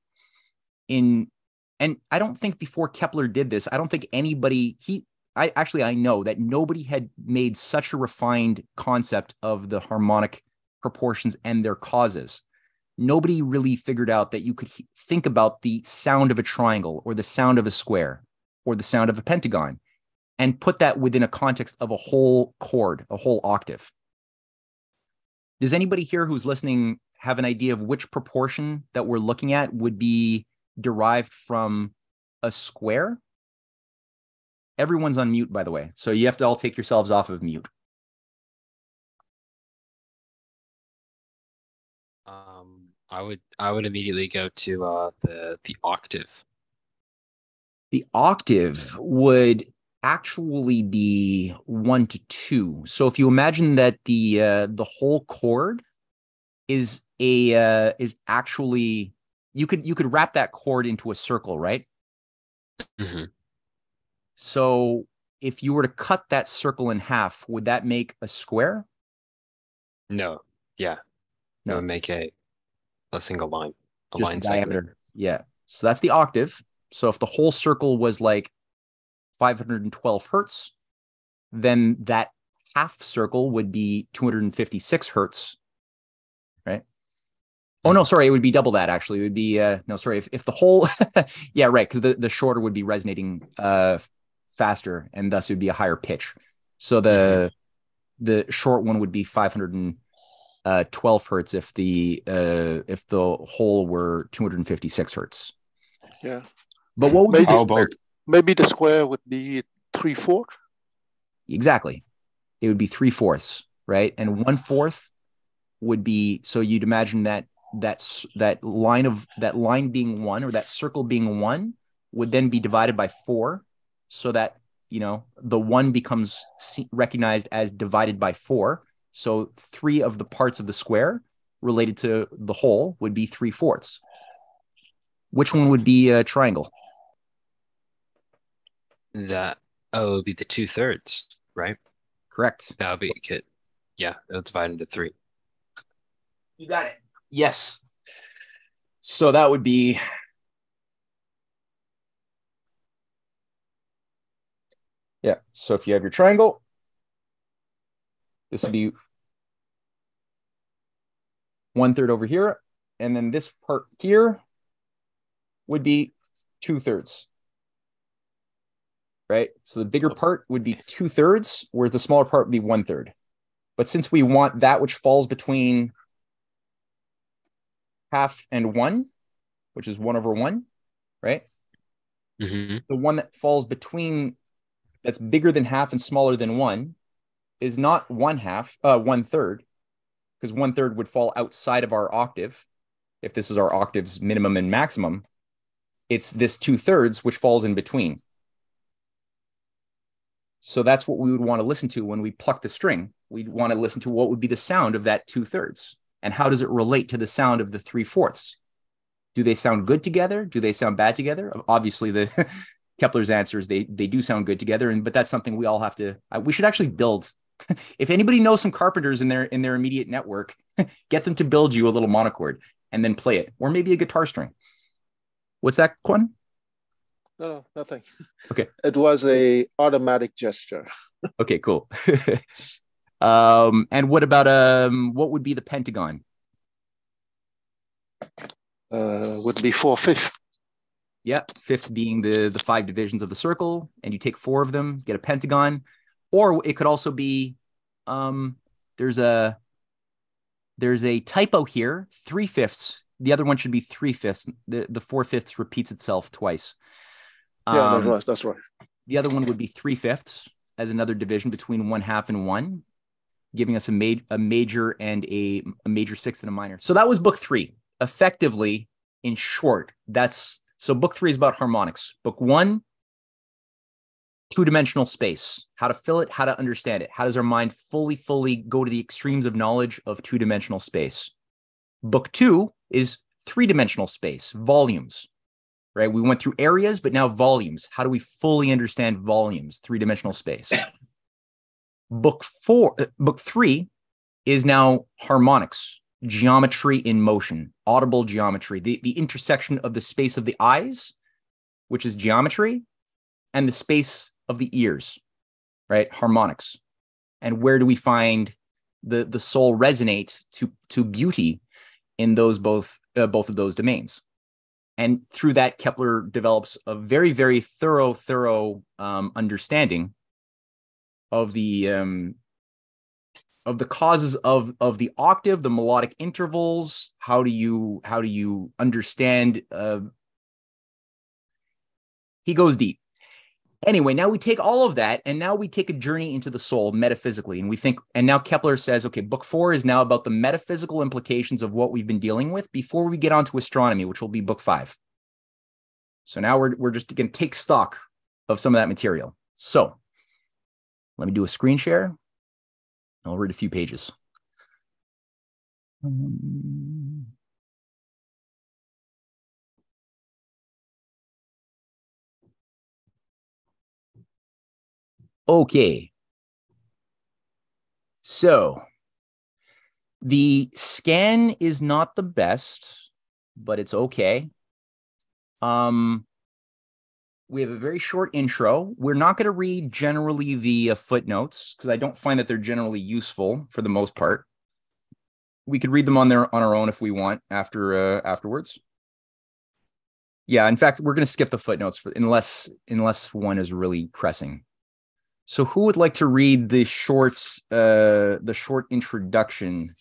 [SPEAKER 1] I don't think before Kepler did this, I don't think anybody, I know that nobody had made such a refined concept of the harmonic proportions and their causes. Nobody really figured out that you could think about the sound of a triangle or the sound of a square or the sound of a pentagon and put that within a context of a whole chord, a whole octave. Does anybody here who's listening have an idea of which proportion that we're looking at would be derived from a square? Everyone's on mute, by the way, so you have to all take yourselves off of mute.
[SPEAKER 9] I would immediately go to the octave.
[SPEAKER 1] The octave would actually be 1 to 2. So if you imagine that the whole chord is actually, you could wrap that chord into a circle, right?
[SPEAKER 9] Mm-hmm.
[SPEAKER 1] So if you were to cut that circle in half, would that make a square?
[SPEAKER 9] No. Yeah.
[SPEAKER 1] No.
[SPEAKER 9] It would make a single line. A
[SPEAKER 1] Just
[SPEAKER 9] line
[SPEAKER 1] diameter.
[SPEAKER 9] segment.
[SPEAKER 1] Yeah. So that's the octave. So if the whole circle was like 512 hertz, then that half circle would be 256 hertz, right? Oh, no, sorry. It would be double that, actually. It would be, no, sorry. If the whole, yeah, right. Because the shorter would be resonating faster, and thus it would be a higher pitch. So the short one would be 512 hertz if the whole were 256 hertz.
[SPEAKER 8] Yeah.
[SPEAKER 1] But what would be
[SPEAKER 8] Maybe,
[SPEAKER 1] the
[SPEAKER 8] maybe the square would be 3/4.
[SPEAKER 1] Exactly. It would be 3/4, right? And 1/4 would be, so you'd imagine that line being 1, or that circle being 1, would then be divided by 4, so that, you know, the 1 becomes recognized as divided by 4. So 3 of the parts of the square related to the whole would be 3/4. Which one would be a triangle?
[SPEAKER 9] It would be the 2/3, right?
[SPEAKER 1] Correct.
[SPEAKER 9] That would be good. Yeah, it'll divide into 3.
[SPEAKER 1] You got it. Yes. So that would be, yeah. So if you have your triangle, this would be 1/3 over here, and then this part here would be 2/3. Right? So the bigger part would be 2/3, whereas the smaller part would be 1/3. But since we want that which falls between half and 1, which is 1/1, right?
[SPEAKER 9] Mm-hmm.
[SPEAKER 1] The one that falls between, that's bigger than half and smaller than 1, is not 1/2, 1/3. because 1/3 would fall outside of our octave. If this is our octave's minimum and maximum, it's this 2/3 which falls in between. So that's what we would want to listen to when we pluck the string. We'd want to listen to what would be the sound of that 2/3, and how does it relate to the sound of the 3/4? Do they sound good together? Do they sound bad together? Obviously, the Kepler's answer is they do sound good together, but that's something we all have to. We should actually build. If anybody knows some carpenters in their immediate network, get them to build you a little monochord and then play it, or maybe a guitar string. What's that, Quan?
[SPEAKER 8] No, nothing.
[SPEAKER 1] Okay.
[SPEAKER 8] It was a automatic gesture.
[SPEAKER 1] Okay, cool. And what about what would be the pentagon?
[SPEAKER 8] Would be 4/5.
[SPEAKER 1] Yeah, 5th being the 5 divisions of the circle, and you take 4 of them, get a pentagon. Or it could also be there's a typo here, 3/5. The other one should be 3/5. The 4/5 repeats itself twice.
[SPEAKER 8] Yeah, that's right.
[SPEAKER 1] The other one would be 3/5 as another division between 1/2 and 1, giving us a major and a major 6th and a minor. So that was book 3. Effectively, in short, so book 3 is about harmonics. Book 1, 2-dimensional space, how to fill it, how to understand it. How does our mind fully go to the extremes of knowledge of 2-dimensional space? Book 2 is 3-dimensional space, volumes, right? We went through areas, but now volumes. How do we fully understand volumes, 3-dimensional space? Book 3 is now harmonics, geometry in motion, audible geometry, the intersection of the space of the eyes, which is geometry, and the space of the ears, right? Harmonics. And where do we find the soul resonate to beauty in those both of those domains? And through that, Kepler develops a very, very thorough understanding of the causes of the octave, the melodic intervals. How do you understand? He goes deep. Anyway, now we take all of that, and now we take a journey into the soul metaphysically, and now Kepler says, okay, book 4 is now about the metaphysical implications of what we've been dealing with before we get onto astronomy, which will be book 5. So now we're just going to take stock of some of that material. So let me do a screen share. I'll read a few pages. Okay. So the scan is not the best, but it's okay. We have a very short intro. We're not going to read generally the footnotes because I don't find that they're generally useful for the most part. We could read them on our own if we want afterwards. Yeah, in fact, we're going to skip the footnotes unless one is really pressing. So who would like to read the short introduction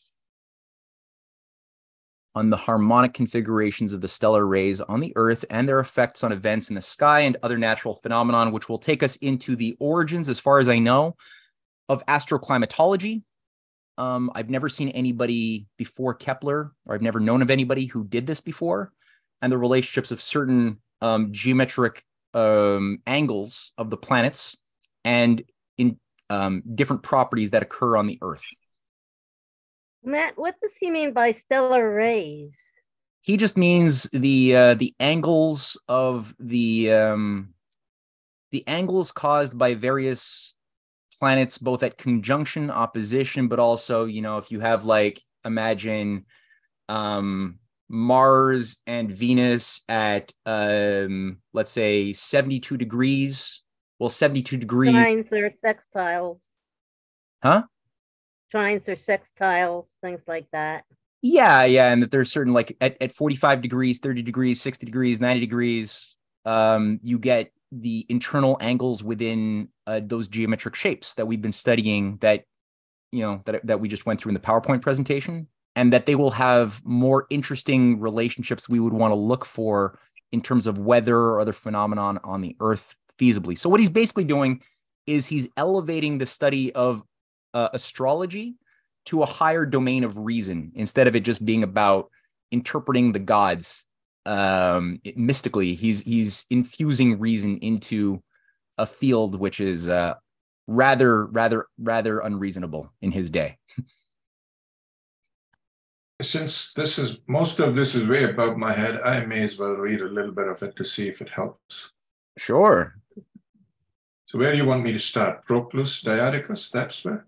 [SPEAKER 1] on the harmonic configurations of the stellar rays on the Earth and their effects on events in the sky and other natural phenomenon, which will take us into the origins, as far as I know, of astroclimatology. I've never seen anybody before Kepler, or I've never known of anybody who did this before, and the relationships of certain geometric angles of the planets and in different properties that occur on the Earth.
[SPEAKER 2] Matt, what does he mean by stellar rays?
[SPEAKER 1] He just means the angles of the angles caused by various planets, both at conjunction, opposition, but also, if you have imagine Mars and Venus at let's say 72 degrees. Well, 72 degrees.
[SPEAKER 2] Trines or sextiles.
[SPEAKER 1] Huh?
[SPEAKER 2] Trines or sextiles, things like that.
[SPEAKER 1] Yeah, and that there's certain, at 45 degrees, 30 degrees, 60 degrees, 90 degrees, you get the internal angles within those geometric shapes that we've been studying that we just went through in the PowerPoint presentation, and that they will have more interesting relationships we would want to look for in terms of weather or other phenomenon on the Earth feasibly. So what he's basically doing is he's elevating the study of astrology to a higher domain of reason instead of it just being about interpreting the gods mystically. He's infusing reason into a field which is rather unreasonable in his day.
[SPEAKER 7] Since most of this is way above my head, I may as well read a little bit of it to see if it helps.
[SPEAKER 1] Sure.
[SPEAKER 7] So where do you want me to start? Proclus, Diadochus, that's where?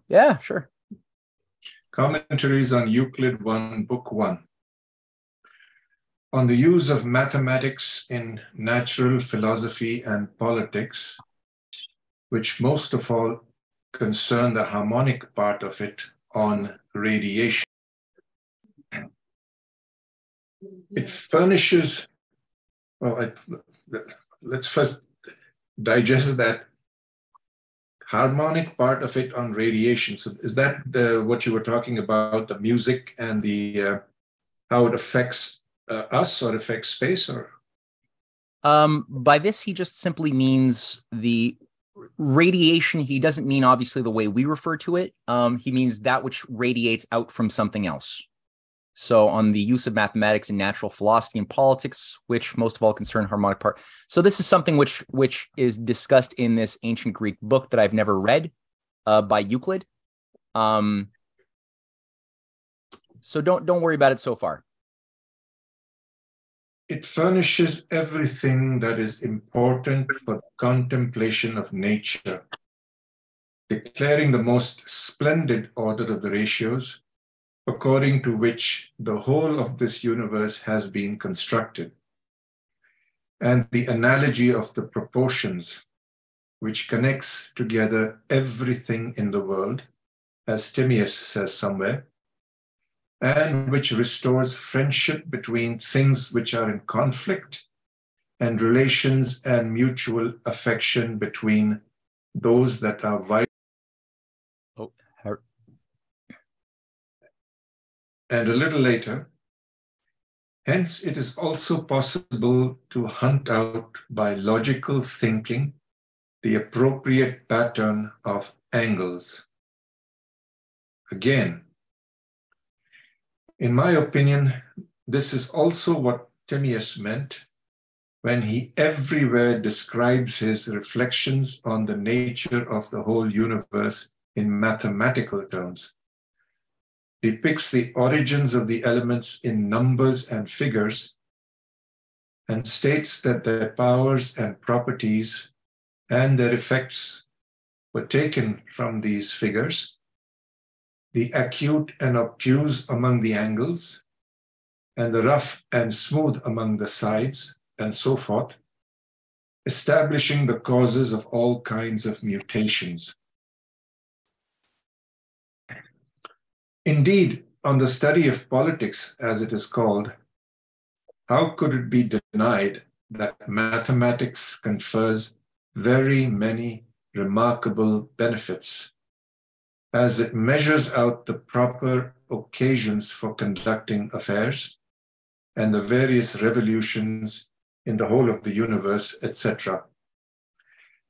[SPEAKER 1] Yeah, sure.
[SPEAKER 7] Commentaries on Euclid 1, Book 1. On the use of mathematics in natural philosophy and politics, which most of all concern the harmonic part of it on radiation. It furnishes, well, let's first digest that harmonic part of it on radiation. So is that what you were talking about, the music and the how it affects us or affects space? Or
[SPEAKER 1] by this he just simply means the radiation. He doesn't mean obviously the way we refer to it. He means that which radiates out from something else. So on the use of mathematics in natural philosophy and politics, which most of all concern harmonic part. So this is something which is discussed in this ancient Greek book that I've never read by Euclid. So don't worry about it so far.
[SPEAKER 7] it furnishes everything that is important for the contemplation of nature, declaring the most splendid order of the ratios, according to which the whole of this universe has been constructed, and the analogy of the proportions, which connects together everything in the world, as Timaeus says somewhere, and which restores friendship between things which are in conflict, and relations and mutual affection between those that are vital. And a little later, hence it is also possible to hunt out by logical thinking the appropriate pattern of angles. Again, in my opinion, this is also what Timaeus meant when he everywhere describes his reflections on the nature of the whole universe in mathematical terms, depicts the origins of the elements in numbers and figures, and states that their powers and properties and their effects were taken from these figures, the acute and obtuse among the angles, and the rough and smooth among the sides, and so forth, establishing the causes of all kinds of mutations. Indeed, on the study of politics, as it is called, how could it be denied that mathematics confers very many remarkable benefits, as it measures out the proper occasions for conducting affairs and the various revolutions in the whole of the universe, etc.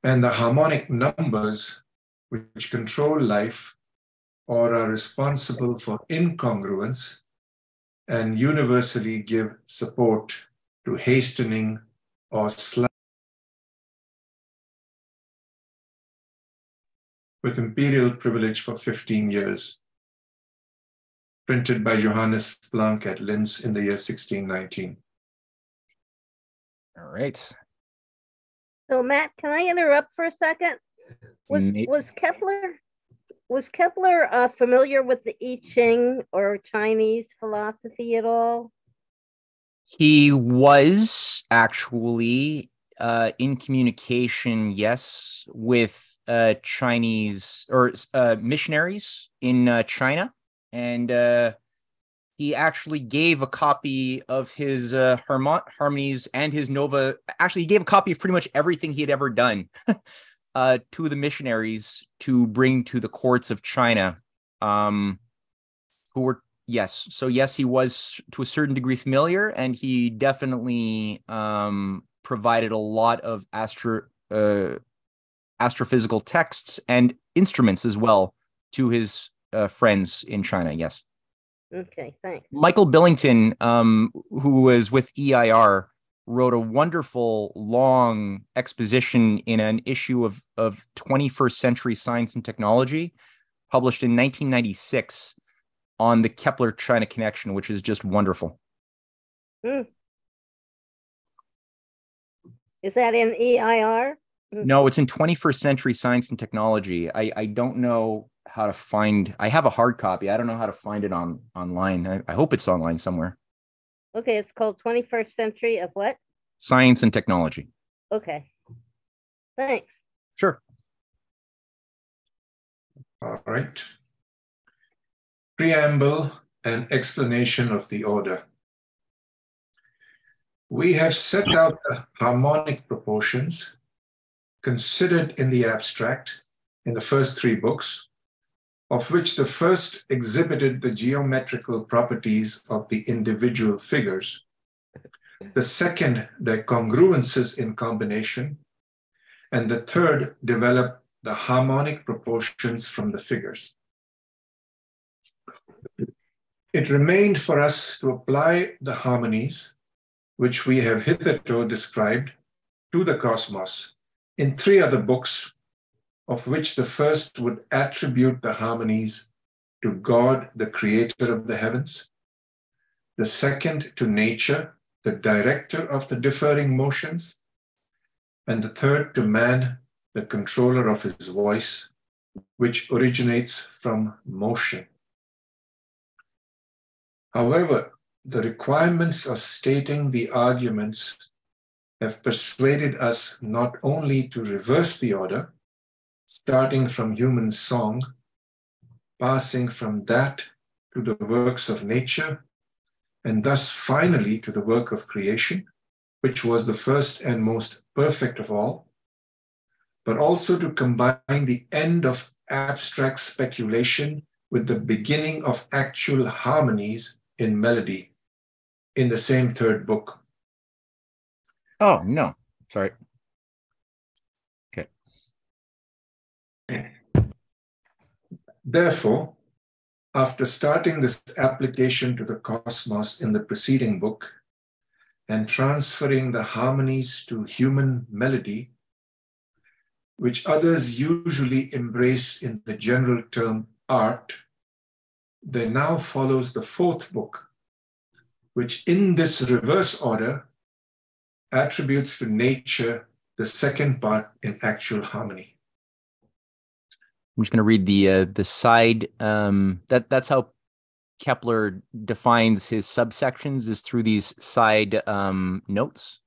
[SPEAKER 7] And the harmonic numbers which control life or are responsible for incongruence and universally give support to hastening or slackening, with imperial privilege for 15 years, printed by Johannes Planck at Linz in the year 1619.
[SPEAKER 1] All right.
[SPEAKER 2] So Matt, can I interrupt for a second? Was Kepler familiar with the I Ching or Chinese philosophy at all?
[SPEAKER 1] He was actually in communication, yes, with Chinese or missionaries in China, and he actually gave a copy of his Harmonies and his Nova. Actually, he gave a copy of pretty much everything he had ever done to the missionaries to bring to the courts of China, who were, yes. So yes, he was to a certain degree familiar, and he definitely provided a lot of astrophysical texts and instruments as well to his friends in China. Yes.
[SPEAKER 2] Okay, thanks.
[SPEAKER 1] Michael Billington, who was with EIR, wrote a wonderful long exposition in an issue of 21st Century Science and Technology, published in 1996, on the Kepler-China connection, which is just wonderful.
[SPEAKER 2] Is that in EIR?
[SPEAKER 1] No, it's in 21st Century Science and Technology. I don't know how to find. I have a hard copy. I don't know how to find it online. I hope it's online somewhere.
[SPEAKER 2] Okay, it's called 21st Century of what?
[SPEAKER 1] Science and Technology.
[SPEAKER 2] Okay, thanks.
[SPEAKER 1] Sure.
[SPEAKER 7] All right. Preamble and explanation of the order. We have set out the harmonic proportions considered in the abstract in the first three books, of which the first exhibited the geometrical properties of the individual figures, the second their congruences in combination, and the third developed the harmonic proportions from the figures. It remained for us to apply the harmonies, which we have hitherto described, to the cosmos in three other books, of which the first would attribute the harmonies to God, the creator of the heavens, the second to nature, the director of the differing motions, and the third to man, the controller of his voice, which originates from motion. However, the requirements of stating the arguments have persuaded us not only to reverse the order, starting from human song, passing from that to the works of nature, and thus finally to the work of creation, which was the first and most perfect of all, but also to combine the end of abstract speculation with the beginning of actual harmonies in melody in the same third book.
[SPEAKER 1] Oh, no. Sorry. Okay.
[SPEAKER 7] Therefore, after starting this application to the cosmos in the preceding book and transferring the harmonies to human melody, which others usually embrace in the general term art, there now follows the fourth book, which in this reverse order attributes to nature the second part in actual harmony.
[SPEAKER 1] I'm just going to read the side. That's how Kepler defines his subsections, is through these side notes.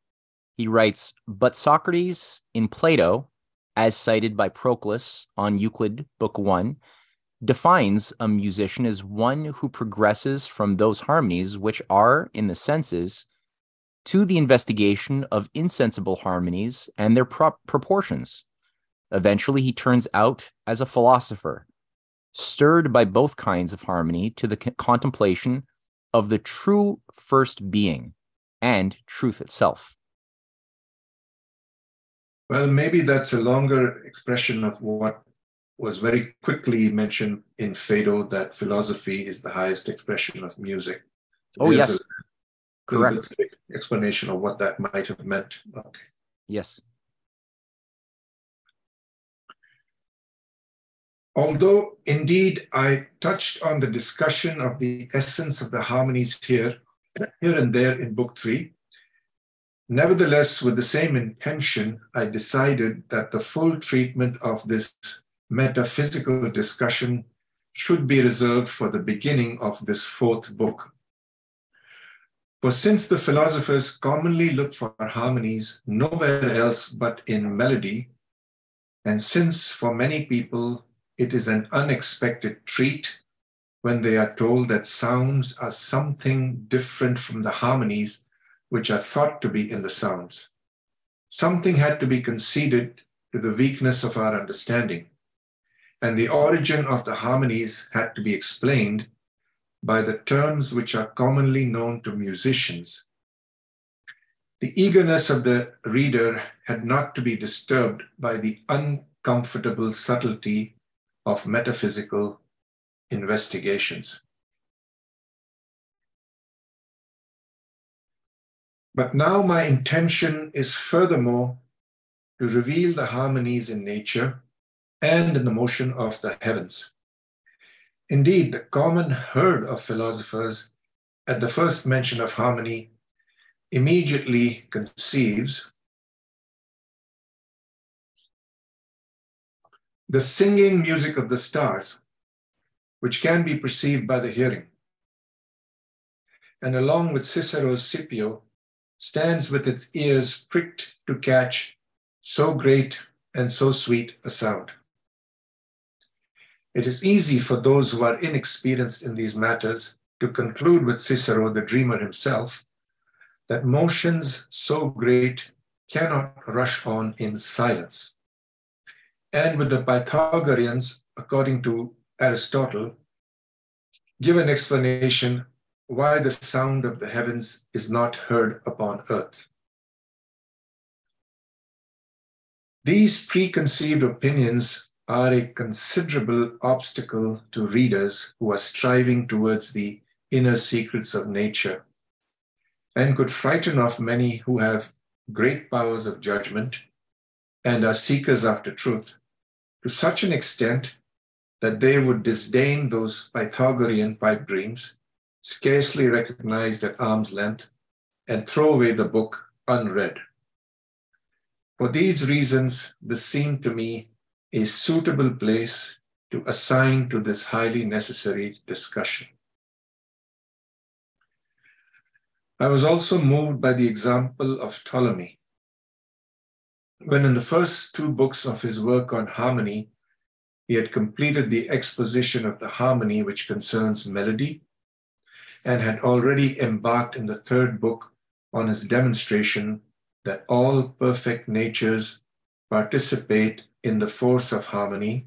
[SPEAKER 1] He writes, but Socrates in Plato, as cited by Proclus on Euclid, Book 1, defines a musician as one who progresses from those harmonies which are, in the senses, to the investigation of insensible harmonies and their proportions. Eventually, he turns out as a philosopher, stirred by both kinds of harmony to the contemplation of the true first being and truth itself.
[SPEAKER 7] Well, maybe that's a longer expression of what was very quickly mentioned in Phaedo, that philosophy is the highest expression of music.
[SPEAKER 1] Oh, yes.
[SPEAKER 7] Correct. Explanation of what that might have meant. Okay.
[SPEAKER 1] Yes.
[SPEAKER 7] Although indeed I touched on the discussion of the essence of the harmonies here and there in Book 3, nevertheless, with the same intention, I decided that the full treatment of this metaphysical discussion should be reserved for the beginning of this fourth book. For since the philosophers commonly look for harmonies nowhere else but in melody, and since for many people it is an unexpected treat when they are told that sounds are something different from the harmonies which are thought to be in the sounds, something had to be conceded to the weakness of our understanding, and the origin of the harmonies had to be explained by the terms which are commonly known to musicians. The eagerness of the reader had not to be disturbed by the uncomfortable subtlety of metaphysical investigations. But now my intention is furthermore to reveal the harmonies in nature and in the motion of the heavens. Indeed, the common herd of philosophers at the first mention of harmony immediately conceives the singing music of the stars, which can be perceived by the hearing, and along with Cicero's Scipio, stands with its ears pricked to catch so great and so sweet a sound. It is easy for those who are inexperienced in these matters to conclude with Cicero, the dreamer himself, that motions so great cannot rush on in silence. And with the Pythagoreans, according to Aristotle, give an explanation why the sound of the heavens is not heard upon earth. These preconceived opinions are a considerable obstacle to readers who are striving towards the inner secrets of nature, and could frighten off many who have great powers of judgment and are seekers after truth, to such an extent that they would disdain those Pythagorean pipe dreams, scarcely recognized at arm's length, and throw away the book unread. For these reasons, this seemed to me a suitable place to assign to this highly necessary discussion. I was also moved by the example of Ptolemy, when in the first two books of his work on harmony, he had completed the exposition of the harmony which concerns melody, and had already embarked in the third book on his demonstration that all perfect natures participate in the force of harmony.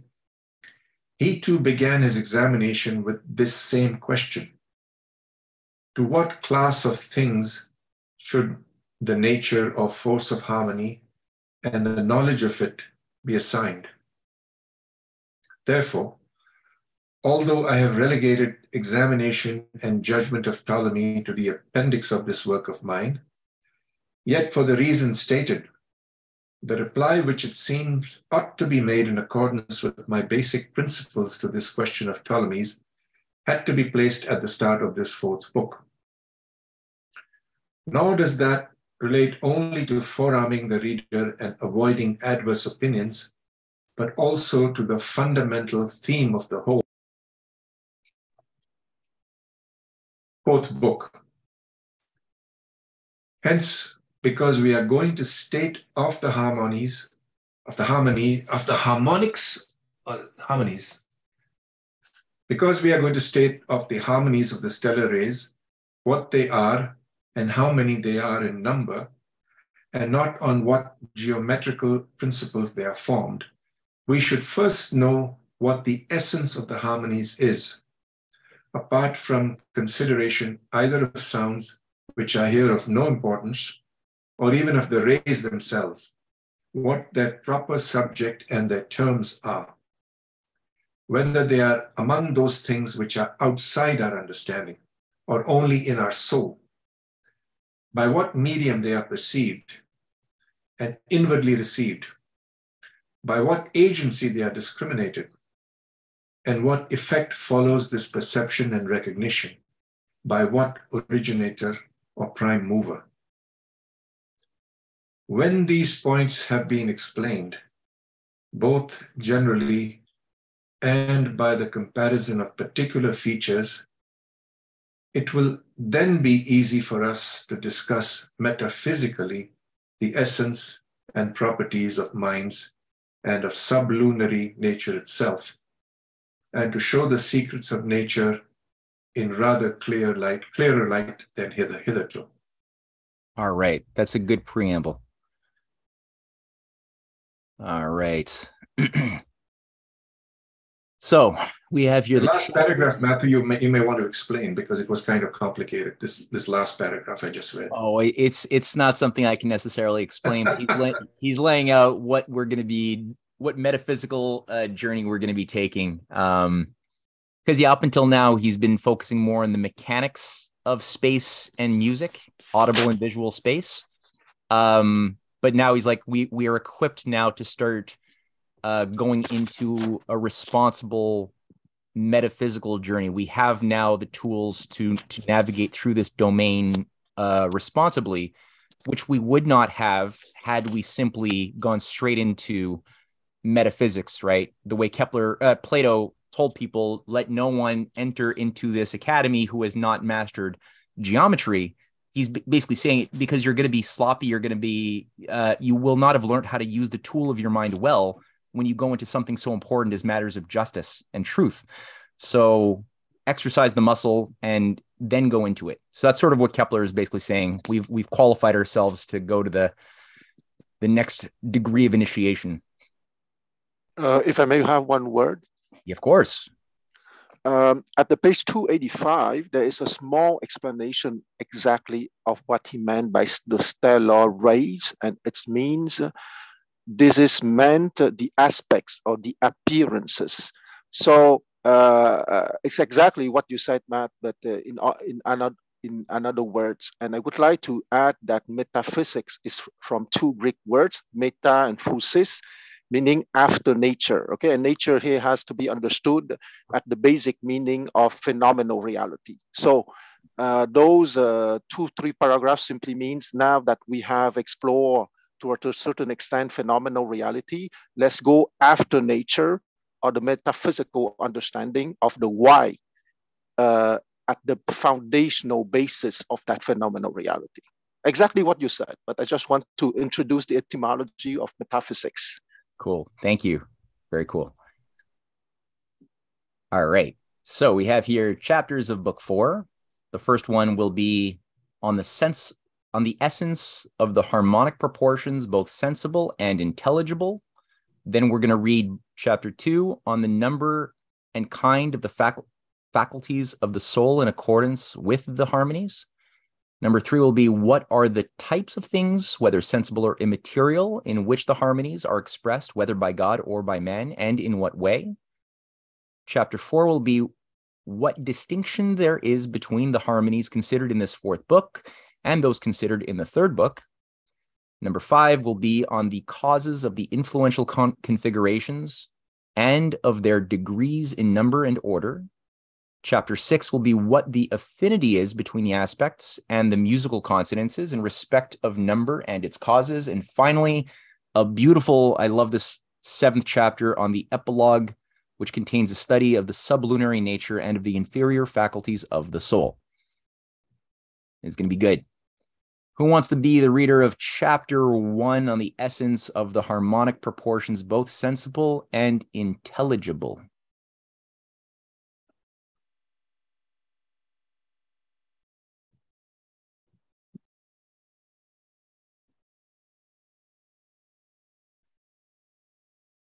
[SPEAKER 7] He too began his examination with this same question: to what class of things should the nature or force of harmony and the knowledge of it be assigned? Therefore, although I have relegated examination and judgment of Ptolemy to the appendix of this work of mine, yet for the reasons stated, the reply which it seems ought to be made in accordance with my basic principles to this question of Ptolemy's had to be placed at the start of this fourth book. Nor does that relate only to forearming the reader and avoiding adverse opinions, but also to the fundamental theme of the whole fourth book. Hence, because we are going to state of the harmonies, because we are going to state of the harmonies of the stellar rays, what they are and how many they are in number, and not on what geometrical principles they are formed, we should first know what the essence of the harmonies is, apart from consideration either of sounds, which are here of no importance, or even of the rays themselves, what their proper subject and their terms are, whether they are among those things which are outside our understanding, or only in our soul, by what medium they are perceived and inwardly received, by what agency they are discriminated, and what effect follows this perception and recognition, by what originator or prime mover. When these points have been explained, both generally and by the comparison of particular features, it will then be easy for us to discuss metaphysically the essence and properties of minds and of sublunary nature itself, and to show the secrets of nature in rather clearer light than hitherto.
[SPEAKER 1] All right. That's a good preamble. All right. So we have here
[SPEAKER 7] the last paragraph, Matthew, you may want to explain, because it was kind of complicated, this last paragraph I just read.
[SPEAKER 1] Oh, it's not something I can necessarily explain, but he's laying out what we're going to be what metaphysical journey we're going to be taking. Because yeah, up until now, he's been focusing more on the mechanics of space and music, audible and visual space. But now he's like, we are equipped now to start going into a responsible metaphysical journey. We have now the tools to navigate through this domain responsibly, which we would not have had we simply gone straight into metaphysics, right? The way Plato told people, let no one enter into this academy who has not mastered geometry. He's basically saying, because you're going to be sloppy, you're going to be, you will not have learned how to use the tool of your mind well when you go into something so important as matters of justice and truth. So exercise the muscle and then go into it. So that's sort of what Kepler is basically saying. We've qualified ourselves to go to the next degree of initiation.
[SPEAKER 8] If I may have one word.
[SPEAKER 1] Yeah, of course.
[SPEAKER 8] At the page 285, there is a small explanation exactly of what he meant by the stellar rays, and it means this is meant the aspects or the appearances. So it's exactly what you said, Matt, but in another words. And I would like to add that metaphysics is from two Greek words, meta and physis, meaning after nature. Okay, and nature here has to be understood at the basic meaning of phenomenal reality. So those 2-3 paragraphs simply means now that we have explored to a certain extent phenomenal reality, let's go after nature or the metaphysical understanding of the why at the foundational basis of that phenomenal reality. Exactly what you said, but I just want to introduce the etymology of metaphysics.
[SPEAKER 1] Cool. Thank you. Very cool. All right. So we have here chapters of book 4. The first one will be on the essence of the harmonic proportions, both sensible and intelligible. Then we're going to read chapter 2 on the number and kind of the faculties of the soul in accordance with the harmonies. Number 3 will be what are the types of things, whether sensible or immaterial, in which the harmonies are expressed, whether by God or by man, and in what way. Chapter 4 will be what distinction there is between the harmonies considered in this 4th book and those considered in the 3rd book. Number 5 will be on the causes of the influential configurations and of their degrees in number and order. Chapter 6 will be what the affinity is between the aspects and the musical consonances in respect of number and its causes. And finally, a beautiful, I love this 7th chapter on the epilogue, which contains a study of the sublunary nature and of the inferior faculties of the soul. It's going to be good. Who wants to be the reader of chapter 1 on the essence of the harmonic proportions, both sensible and intelligible?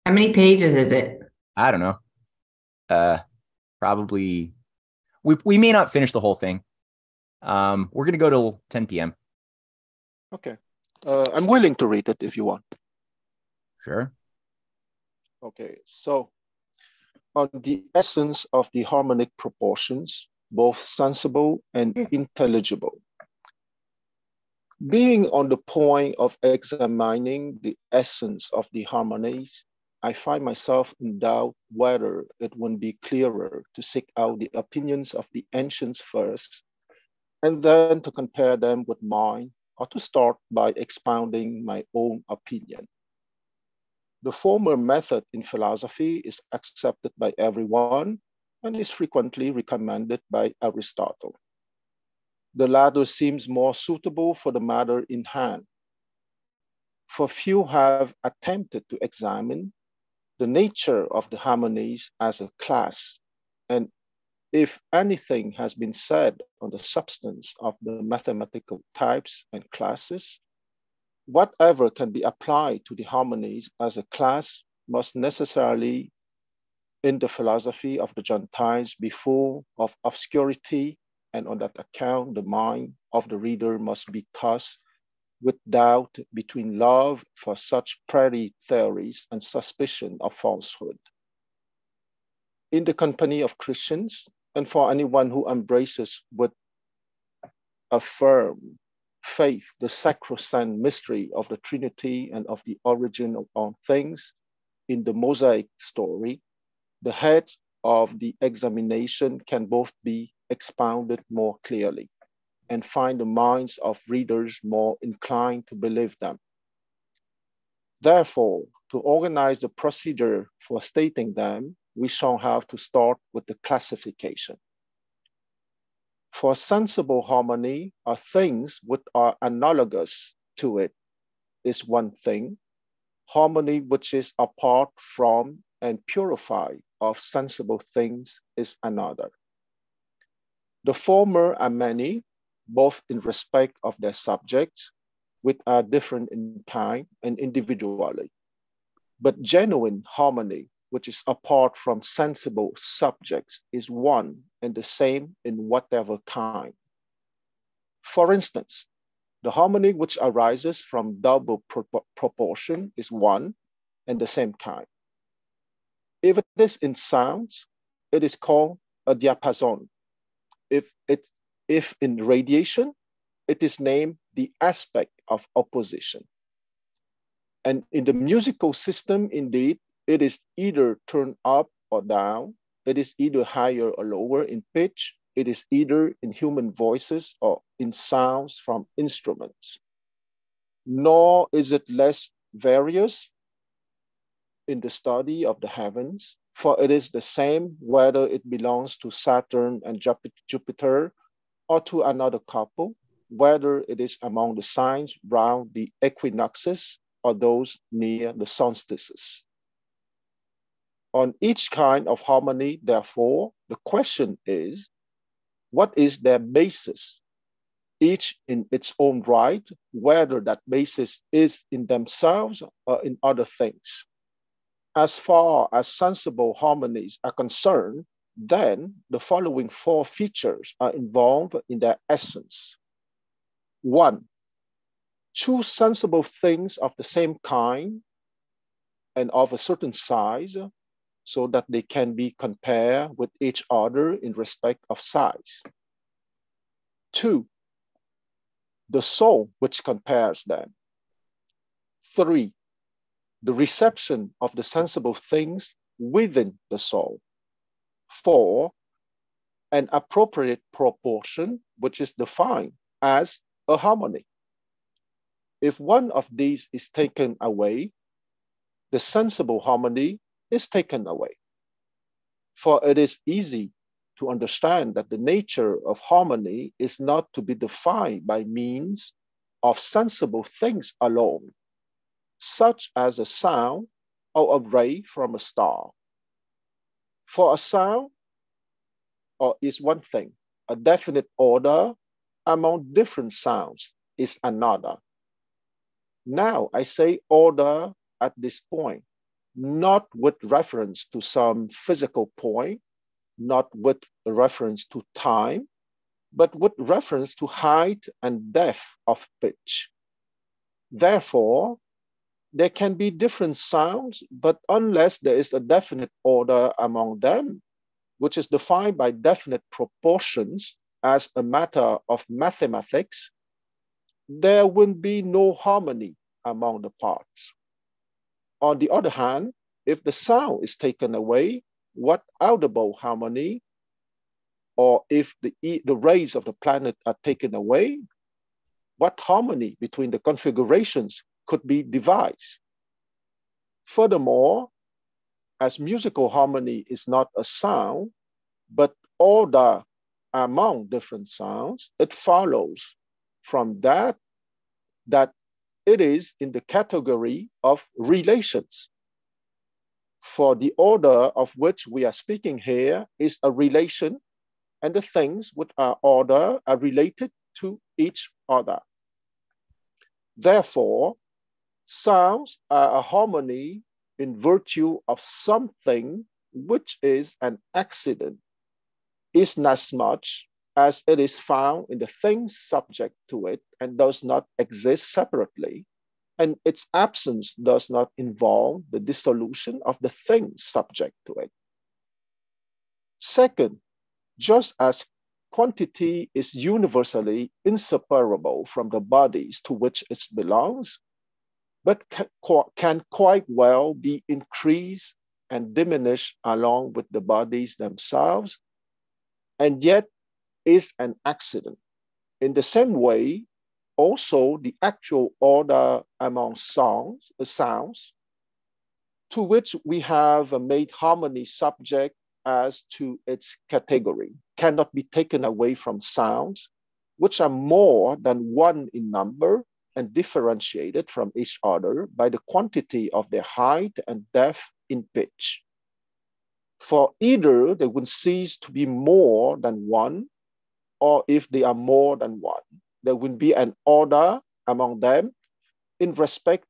[SPEAKER 4] How many pages is it?
[SPEAKER 1] I don't know. Probably we may not finish the whole thing. We're going to go till 10 p.m.
[SPEAKER 8] Okay. I'm willing to read it if you want.
[SPEAKER 1] Sure.
[SPEAKER 8] Okay. So on the essence of the harmonic proportions, both sensible and intelligible. Being on the point of examining the essence of the harmonies, I find myself in doubt whether it wouldn't be clearer to seek out the opinions of the ancients first, and then to compare them with mine, or to start by expounding my own opinion. The former method in philosophy is accepted by everyone and is frequently recommended by Aristotle. The latter seems more suitable for the matter in hand. For few have attempted to examine the nature of the harmonies as a class, and if anything has been said on the substance of the mathematical types and classes, whatever can be applied to the harmonies as a class must necessarily, in the philosophy of the Gentiles, be full of obscurity, and on that account, the mind of the reader must be thus with doubt between love for such pretty theories and suspicion of falsehood. In the company of Christians, and for anyone who embraces with a firm faith the sacrosanct mystery of the Trinity and of the origin of all things in the Mosaic story, the heads of the examination can both be expounded more clearly and find the minds of readers more inclined to believe them. Therefore, to organize the procedure for stating them, we shall have to start with the classification. For sensible harmony are things which are analogous to it is one thing, harmony which is apart from and purified of sensible things is another. The former are many, both in respect of their subjects, which are different in kind and individually. But genuine harmony, which is apart from sensible subjects, is one and the same in whatever kind. For instance, the harmony which arises from double proportion is one and the same kind. If it is in sounds, it is called a diapason. If in radiation, it is named the aspect of opposition. And in the musical system, indeed, it is either turned up or down. It is either higher or lower in pitch. It is either in human voices or in sounds from instruments. Nor is it less various in the study of the heavens, for it is the same whether it belongs to Saturn and Jupiter or to another couple, whether it is among the signs round the equinoxes or those near the solstices. On each kind of harmony, therefore, the question is, what is their basis? Each in its own right, whether that basis is in themselves or in other things. As far as sensible harmonies are concerned, then the following four features are involved in their essence. 1, two sensible things of the same kind and of a certain size, so that they can be compared with each other in respect of size. 2, the soul which compares them. 3, the reception of the sensible things within the soul. 4, an appropriate proportion, which is defined as a harmony. If one of these is taken away, the sensible harmony is taken away. For it is easy to understand that the nature of harmony is not to be defined by means of sensible things alone, such as a sound or a ray from a star. For a sound is one thing, a definite order among different sounds is another. Now I say order at this point, not with reference to some physical point, not with reference to time, but with reference to height and depth of pitch. Therefore, there can be different sounds, but unless there is a definite order among them, which is defined by definite proportions as a matter of mathematics, there will be no harmony among the parts. On the other hand, if the sound is taken away, what audible harmony, or if the rays of the planet are taken away, what harmony between the configurations could be devised? Furthermore, as musical harmony is not a sound, but order among different sounds, it follows from that it is in the category of relations. For the order of which we are speaking here is a relation, and the things which are order are related to each other. Therefore, sounds are a harmony in virtue of something which is an accident, inasmuch as it is found in the things subject to it and does not exist separately, and its absence does not involve the dissolution of the things subject to it. Second, just as quantity is universally inseparable from the bodies to which it belongs, but can quite well be increased and diminished along with the bodies themselves, and yet is an accident. In the same way, also the actual order among sounds, to which we have made harmony subject as to its category, cannot be taken away from sounds, which are more than one in number and differentiated from each other by the quantity of their height and depth in pitch. For either they would cease to be more than one, or if they are more than one, there will be an order among them in respect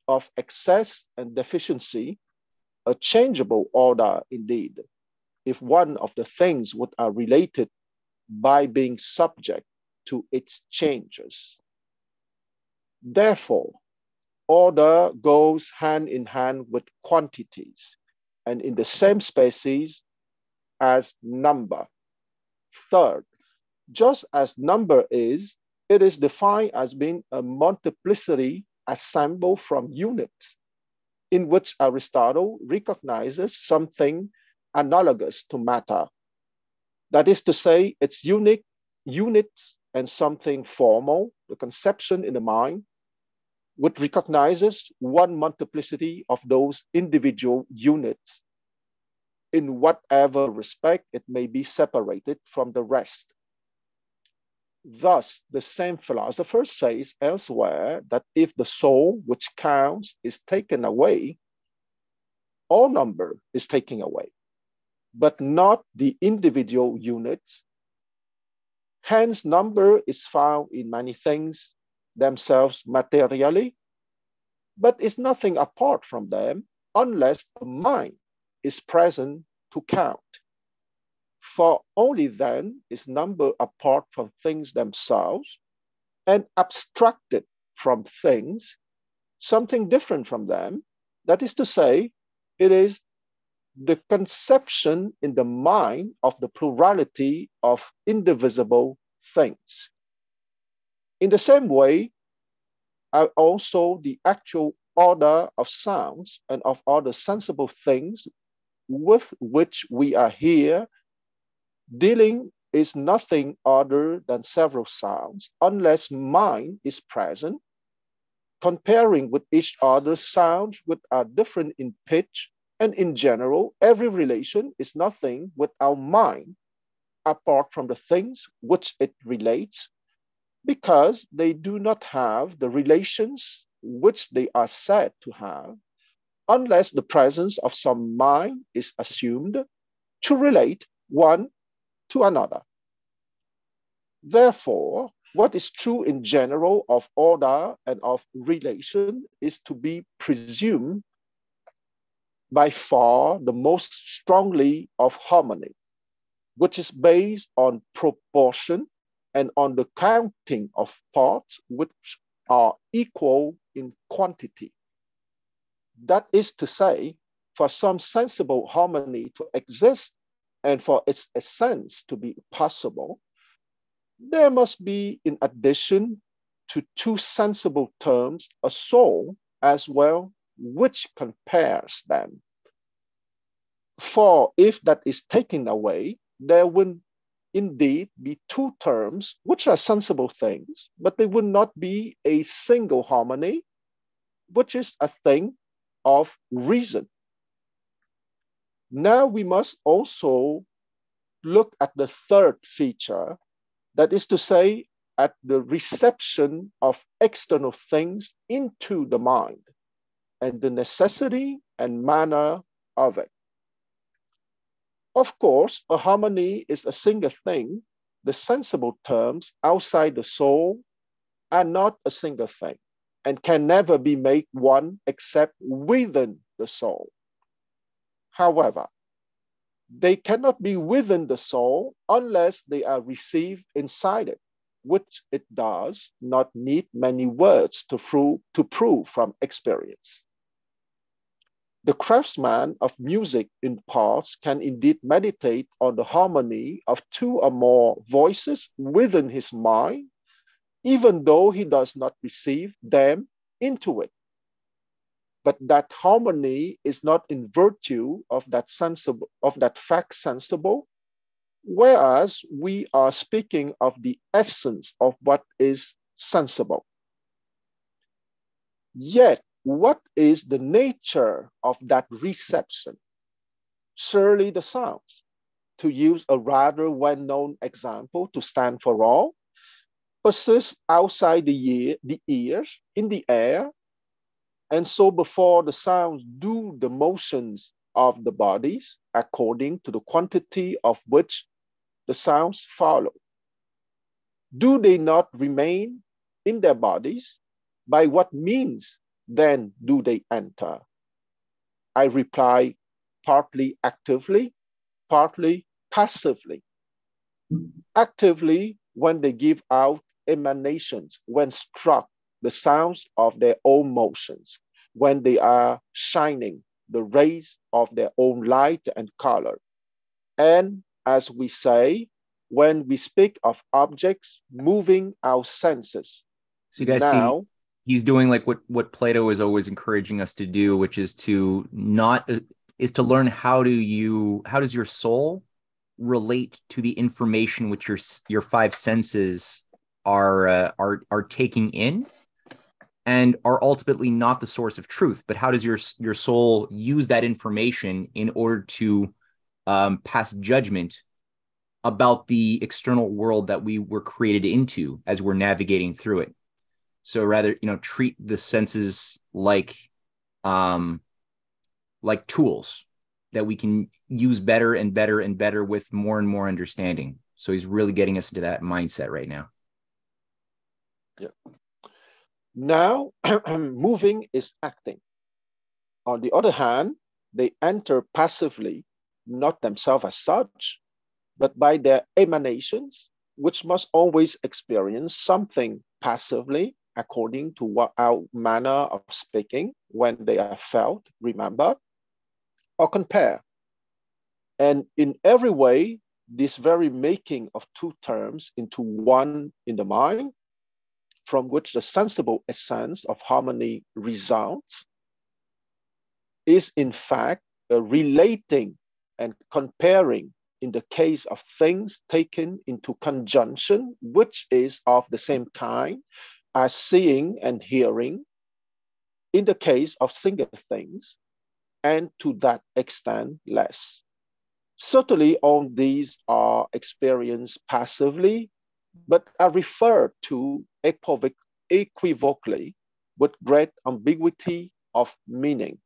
[SPEAKER 8] of excess and deficiency, a changeable order indeed, if one of the things would are related by being subject to its changes. Therefore, order goes hand in hand with quantities and in the same species as number. Third, just as number is, it is defined as being a multiplicity assembled from units, in which Aristotle recognizes something analogous to matter. That is to say, its unique units and something formal, the conception in the mind, which recognizes one multiplicity of those individual units in whatever respect it may be separated from the rest. Thus, the same philosopher says elsewhere that if the soul which counts is taken away, all number is taken away, but not the individual units. Hence, number is found in many things themselves materially, but is nothing apart from them unless the mind is present to count. For only then is number apart from things themselves and abstracted from things, something different from them. That is to say, it is the conception in the mind of the plurality of indivisible things. In the same way, also the actual order of sounds and of other sensible things with which we are here dealing is nothing other than several sounds, unless mind is present, comparing with each other sounds which are different in pitch, and in general, every relation is nothing without mind, apart from the things which it relates, because they do not have the relations which they are said to have, unless the presence of some mind is assumed to relate one to another. Therefore, what is true in general of order and of relation is to be presumed by far the most strongly of harmony, which is based on proportion and on the counting of parts which are equal in quantity. That is to say, for some sensible harmony to exist and for its essence to be possible, there must be, in addition to two sensible terms, a soul as well, which compares them. For if that is taken away, there will indeed be two terms, which are sensible things, but they will not be a single harmony, which is a thing of reason. Now we must also look at the third feature, that is to say, at the reception of external things into the mind and the necessity and manner of it. Of course, a harmony is a single thing. The sensible terms outside the soul are not a single thing and can never be made one except within the soul. However, They cannot be within the soul unless they are received inside it, which it does not need many words to prove from experience. The craftsman of music in parts can indeed meditate on the harmony of two or more voices within his mind, even though he does not receive them into it. But that harmony is not in virtue of that fact sensible, whereas we are speaking of the essence of what is sensible. Yet, what is the nature of that reception? Surely the sounds, to use a rather well-known example to stand for all, persist outside the ears, in the air, and so before the sounds do the motions of the bodies according to the quantity of which the sounds follow. Do they not remain in their bodies? By what means then do they enter? I reply, partly actively, partly passively. Actively, when they give out emanations, when struck, the sounds of their own motions, when they are shining, the rays of their own light and color. And as we say, when we speak of objects moving our senses.
[SPEAKER 1] So you guys see, he's doing like what Plato is always encouraging us to do, which is to learn how does your soul relate to the information which your five senses are taking in, and are ultimately not the source of truth, but how does your soul use that information in order to pass judgment about the external world that we were created into as we're navigating through it. So rather, treat the senses like tools that we can use better and better and better with more and more understanding. So he's really getting us into that mindset right now.
[SPEAKER 8] Yeah. Now, moving is acting. On the other hand, they enter passively, not themselves as such, but by their emanations, which must always experience something passively according to what our manner of speaking when they are felt, remember, or compare. And in every way, this very making of two terms into one in the mind, from which the sensible essence of harmony results, is in fact relating and comparing in the case of things taken into conjunction, which is of the same kind as seeing and hearing, in the case of single things, and to that extent less. Certainly all these are experienced passively, but are referred to equivocally with great ambiguity of meaning.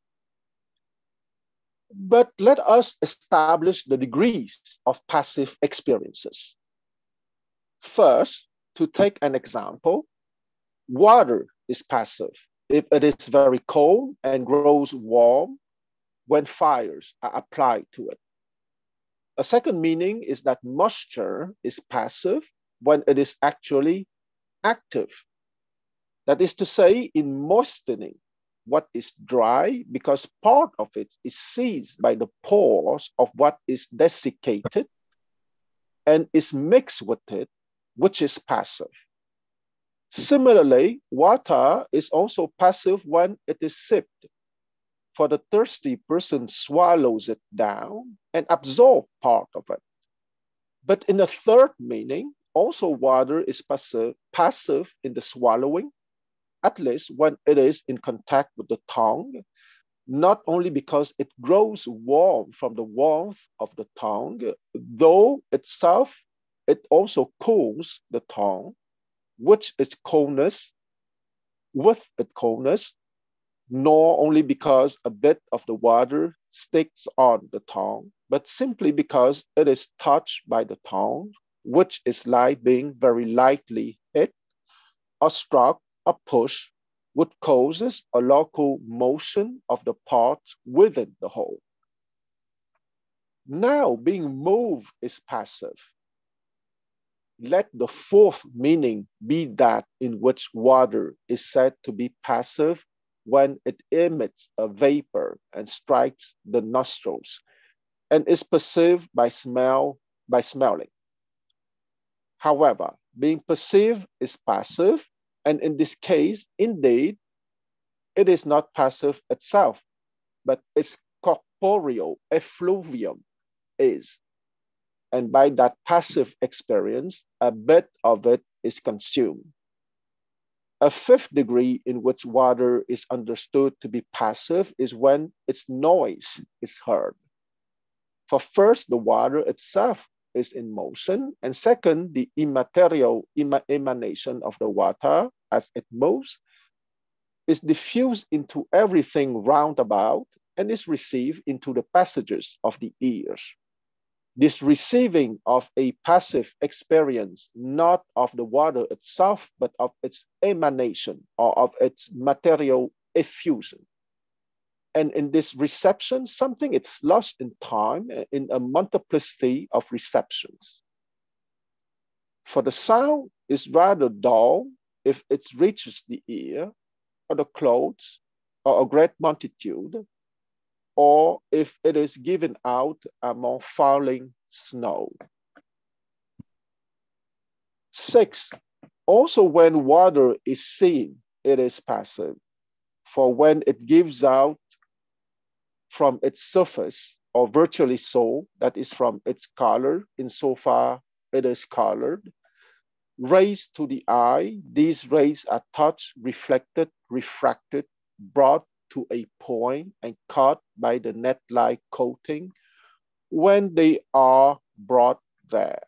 [SPEAKER 8] But let us establish the degrees of passive experiences. First, to take an example, water is passive if it is very cold and grows warm when fires are applied to it. A second meaning is that moisture is passive when it is actually active. That is to say, in moistening what is dry, because part of it is seized by the pores of what is desiccated and is mixed with it, which is passive. Similarly, water is also passive when it is sipped, for the thirsty person swallows it down and absorbs part of it. But in a third meaning, also water is passive in the swallowing, at least when it is in contact with the tongue, not only because it grows warm from the warmth of the tongue, though itself it also cools the tongue, which is coldness, with its coldness, nor only because a bit of the water sticks on the tongue, but simply because it is touched by the tongue, which is like being very lightly hit or struck or pushed, which causes a local motion of the parts within the whole. Now being moved is passive. Let the fourth meaning be that in which water is said to be passive when it emits a vapor and strikes the nostrils and is perceived by smelling. However, being perceived is passive, and in this case, indeed, it is not passive itself, but its corporeal effluvium is. And by that passive experience, a bit of it is consumed. A fifth degree in which water is understood to be passive is when its noise is heard. For first, the water itself is in motion, and second, the immaterial emanation of the water as it moves is diffused into everything round about and is received into the passages of the ears. This receiving of a passive experience, not of the water itself, but of its emanation or of its material effusion. And in this reception, something is lost in time in a multiplicity of receptions. For the sound is rather dull if it reaches the ear or the clothes or a great multitude, or if it is given out among falling snow. 6, also when water is seen, it is passive. For when it gives out from its surface, or virtually so, that is from its color, insofar it is colored, rays to the eye, these rays are touched, reflected, refracted, brought to a point and caught by the net-like coating when they are brought there.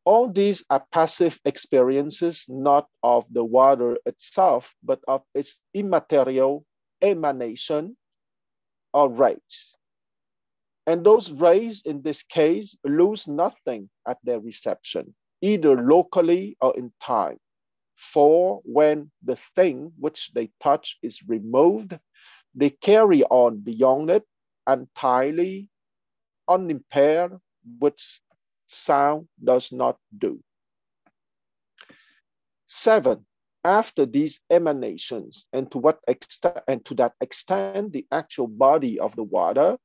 [SPEAKER 8] All these are passive experiences, not of the water itself, but of its immaterial emanation or rays. And those rays in this case lose nothing at their reception, either locally or in time. For when the thing which they touch is removed, they carry on beyond it entirely unimpaired, which sound does not do. 7, after these emanations, and to that extent, the actual body of the water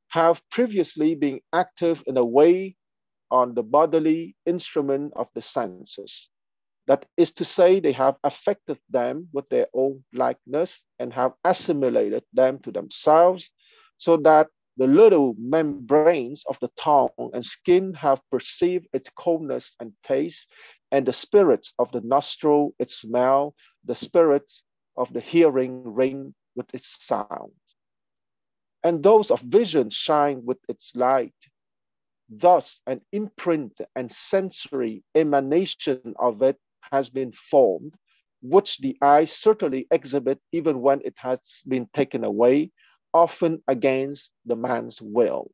[SPEAKER 8] have previously been active in a way on the bodily instrument of the senses. That is to say, they have affected them with their own likeness and have assimilated them to themselves, so that the little membranes of the tongue and skin have perceived its coldness and taste, and the spirits of the nostril its smell, the spirits of the hearing ring with its sound. And those of vision shine with its light. Thus, an imprint and sensory emanation of it has been formed, which the eye certainly exhibit even when it has been taken away, often against the man's will.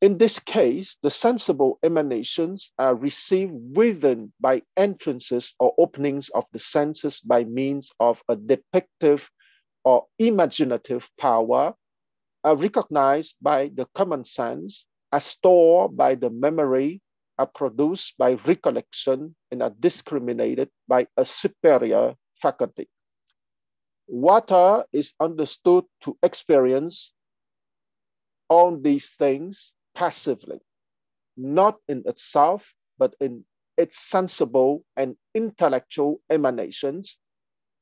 [SPEAKER 8] In this case, the sensible emanations are received within by entrances or openings of the senses by means of a depictive or imaginative power, are recognized by the common sense, are stored by the memory, are produced by recollection, and are discriminated by a superior faculty. Water is understood to experience all these things passively, not in itself, but in its sensible and intellectual emanations.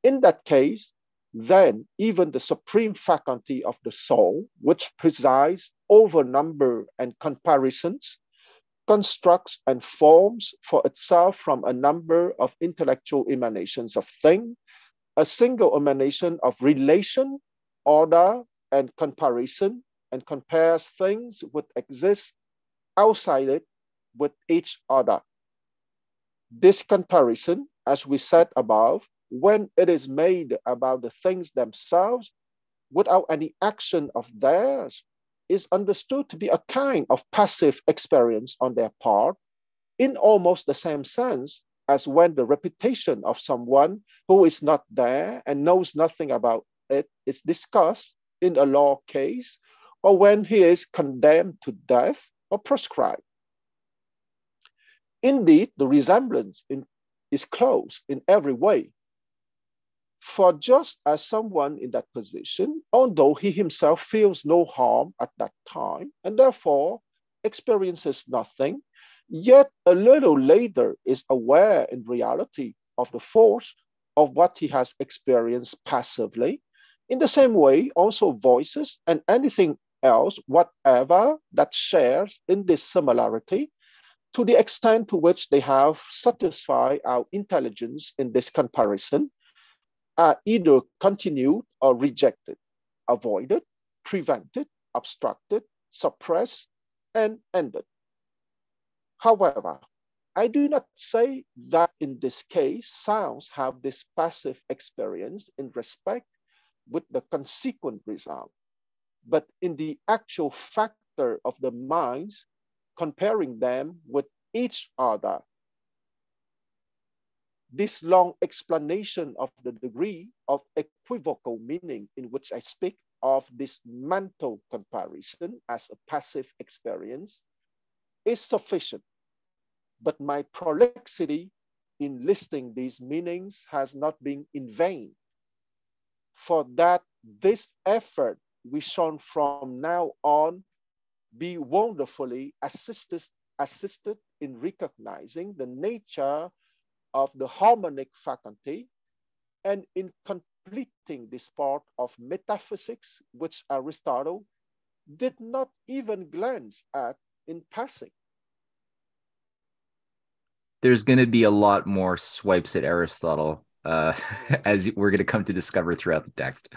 [SPEAKER 8] In that case, then even the supreme faculty of the soul, which presides over number and comparisons, constructs and forms for itself from a number of intellectual emanations of thing, a single emanation of relation, order, and comparison, and compares things which exist outside it with each other. This comparison, as we said above, when it is made about the things themselves without any action of theirs, is understood to be a kind of passive experience on their part, in almost the same sense as when the reputation of someone who is not there and knows nothing about it is discussed in a law case, or when he is condemned to death or proscribed. Indeed, the resemblance is close in every way. For just as someone in that position, although he himself feels no harm at that time, and therefore experiences nothing, yet a little later is aware in reality of the force of what he has experienced passively, in the same way also voices and anything else whatever that shares in this similarity, to the extent to which they have satisfied our intelligence in this comparison, are either continued or rejected, avoided, prevented, obstructed, suppressed, and ended. However, I do not say that in this case, sounds have this passive experience in respect with the consequent result, but in the actual factor of the minds, comparing them with each other. This long explanation of the degree of equivocal meaning in which I speak of this mental comparison as a passive experience is sufficient, but my prolixity in listing these meanings has not been in vain, for that this effort we shall from now on be wonderfully assisted in recognizing the nature of the harmonic faculty, and in completing this part of metaphysics which Aristotle did not even glance at in passing.
[SPEAKER 1] There's going to be a lot more swipes at Aristotle, as we're going to come to discover throughout the text.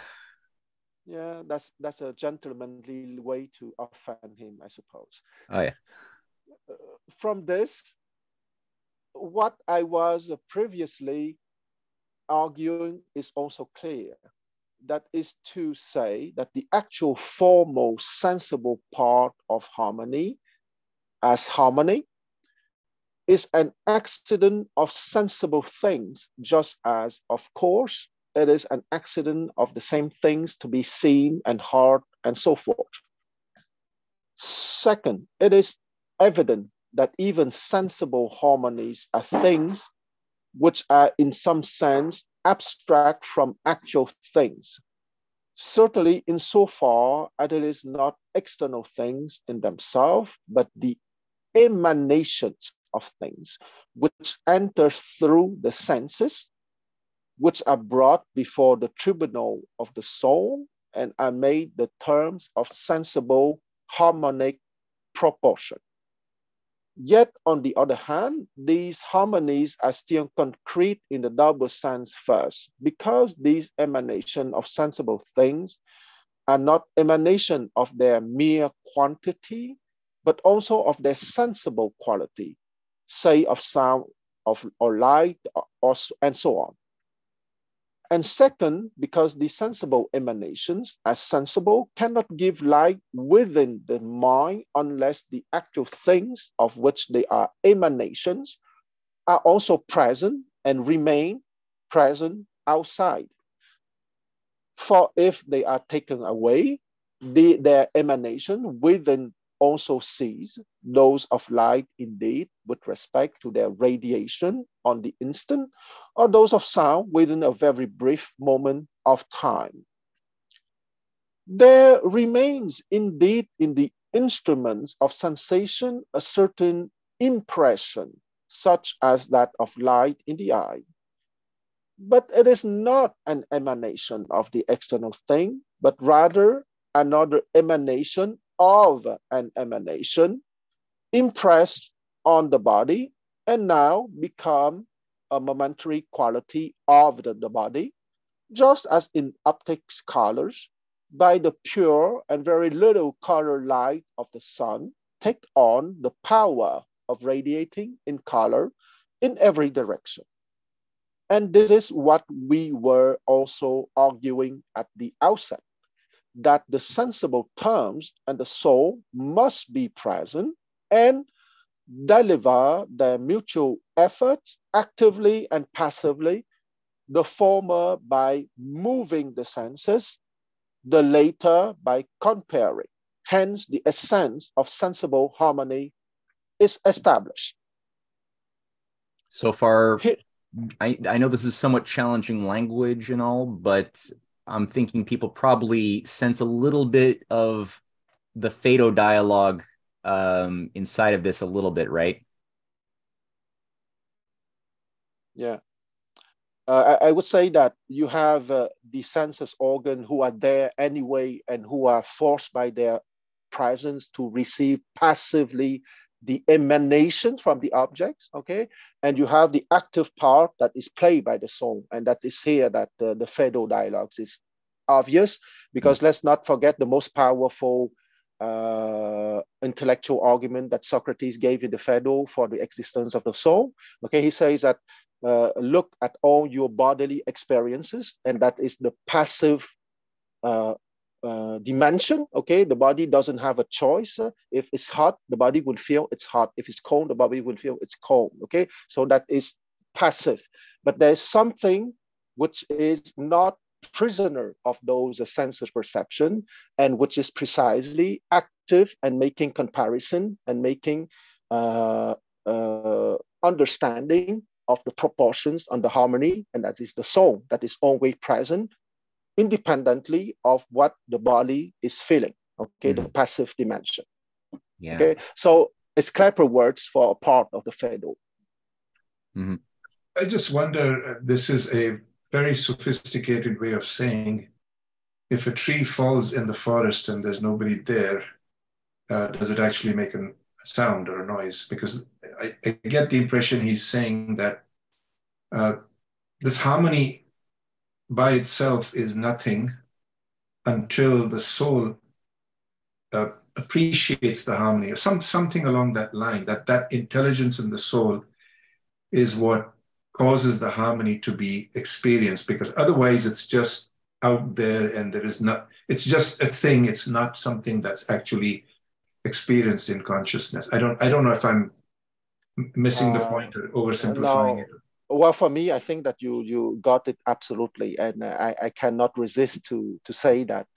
[SPEAKER 8] Yeah, that's a gentlemanly way to offend him, I suppose.
[SPEAKER 1] Oh yeah.
[SPEAKER 8] From this, what I was previously arguing is also clear. That is to say that the actual foremost sensible part of harmony as harmony is an accident of sensible things, just as, of course, it is an accident of the same things to be seen and heard and so forth. Second, it is evident that even sensible harmonies are things which are in some sense abstract from actual things, certainly insofar as it is not external things in themselves, but the emanations of things which enter through the senses, which are brought before the tribunal of the soul and are made the terms of sensible harmonic proportion. Yet, on the other hand, these harmonies are still concrete in the double sense first, because these emanations of sensible things are not emanation of their mere quantity, but also of their sensible quality, say of sound, or light, and so on. And second, because the sensible emanations, as sensible, cannot give light within the mind unless the actual things of which they are emanations are also present and remain present outside. For if they are taken away, their emanation within also cease, those of light indeed with respect to their radiation on the instant, or those of sound within a very brief moment of time. There remains indeed in the instruments of sensation a certain impression, such as that of light in the eye. But it is not an emanation of the external thing, but rather another emanation of an emanation impressed on the body and now become a momentary quality of the body, just as in optics colors, by the pure and very little color light of the sun, take on the power of radiating in color in every direction. And this is what we were also arguing at the outset, that the sensible terms and the soul must be present and deliver their mutual efforts actively and passively, the former by moving the senses, the later by comparing. hence the essence of sensible harmony is established.
[SPEAKER 1] So far, I know this is somewhat challenging language and all, but I'm thinking people probably sense a little bit of the Phaedo dialogue inside of this a little bit, right?
[SPEAKER 8] Yeah. I would say that you have the senses organ who are there anyway and who are forced by their presence to receive passively the emanation from the objects, okay? And you have the active part that is played by the soul, and that is here that the Phaedo dialogues is obvious, because let's not forget the most powerful intellectual argument that Socrates gave in the Phaedo for the existence of the soul. Okay, he says that look at all your bodily experiences, and that is the passive dimension. Okay, the body doesn't have a choice. If it's hot, the body will feel it's hot. If it's cold, the body will feel it's cold. Okay, so that is passive. But there's something which is not prisoner of those senses perception, and which is precisely active and making comparison and making understanding of the proportions and the harmony, and that is the soul that is always present independently of what the body is feeling. Okay, the passive dimension.
[SPEAKER 1] Yeah.
[SPEAKER 8] Okay, so it's Kepler words for a part of the Phaedo.
[SPEAKER 7] I just wonder, this is a very sophisticated way of saying, if a tree falls in the forest and there's nobody there, does it actually make a sound or a noise? Because I get the impression he's saying that this harmony by itself is nothing until the soul appreciates the harmony, or something along that line, that intelligence in the soul is what causes the harmony to be experienced, because otherwise it's just out there and there is not, it's just a thing, it's not something that's actually experienced in consciousness. I don't know if I'm missing the point or oversimplifying it.
[SPEAKER 8] Well, for me, I think that you got it absolutely, and I cannot resist to say that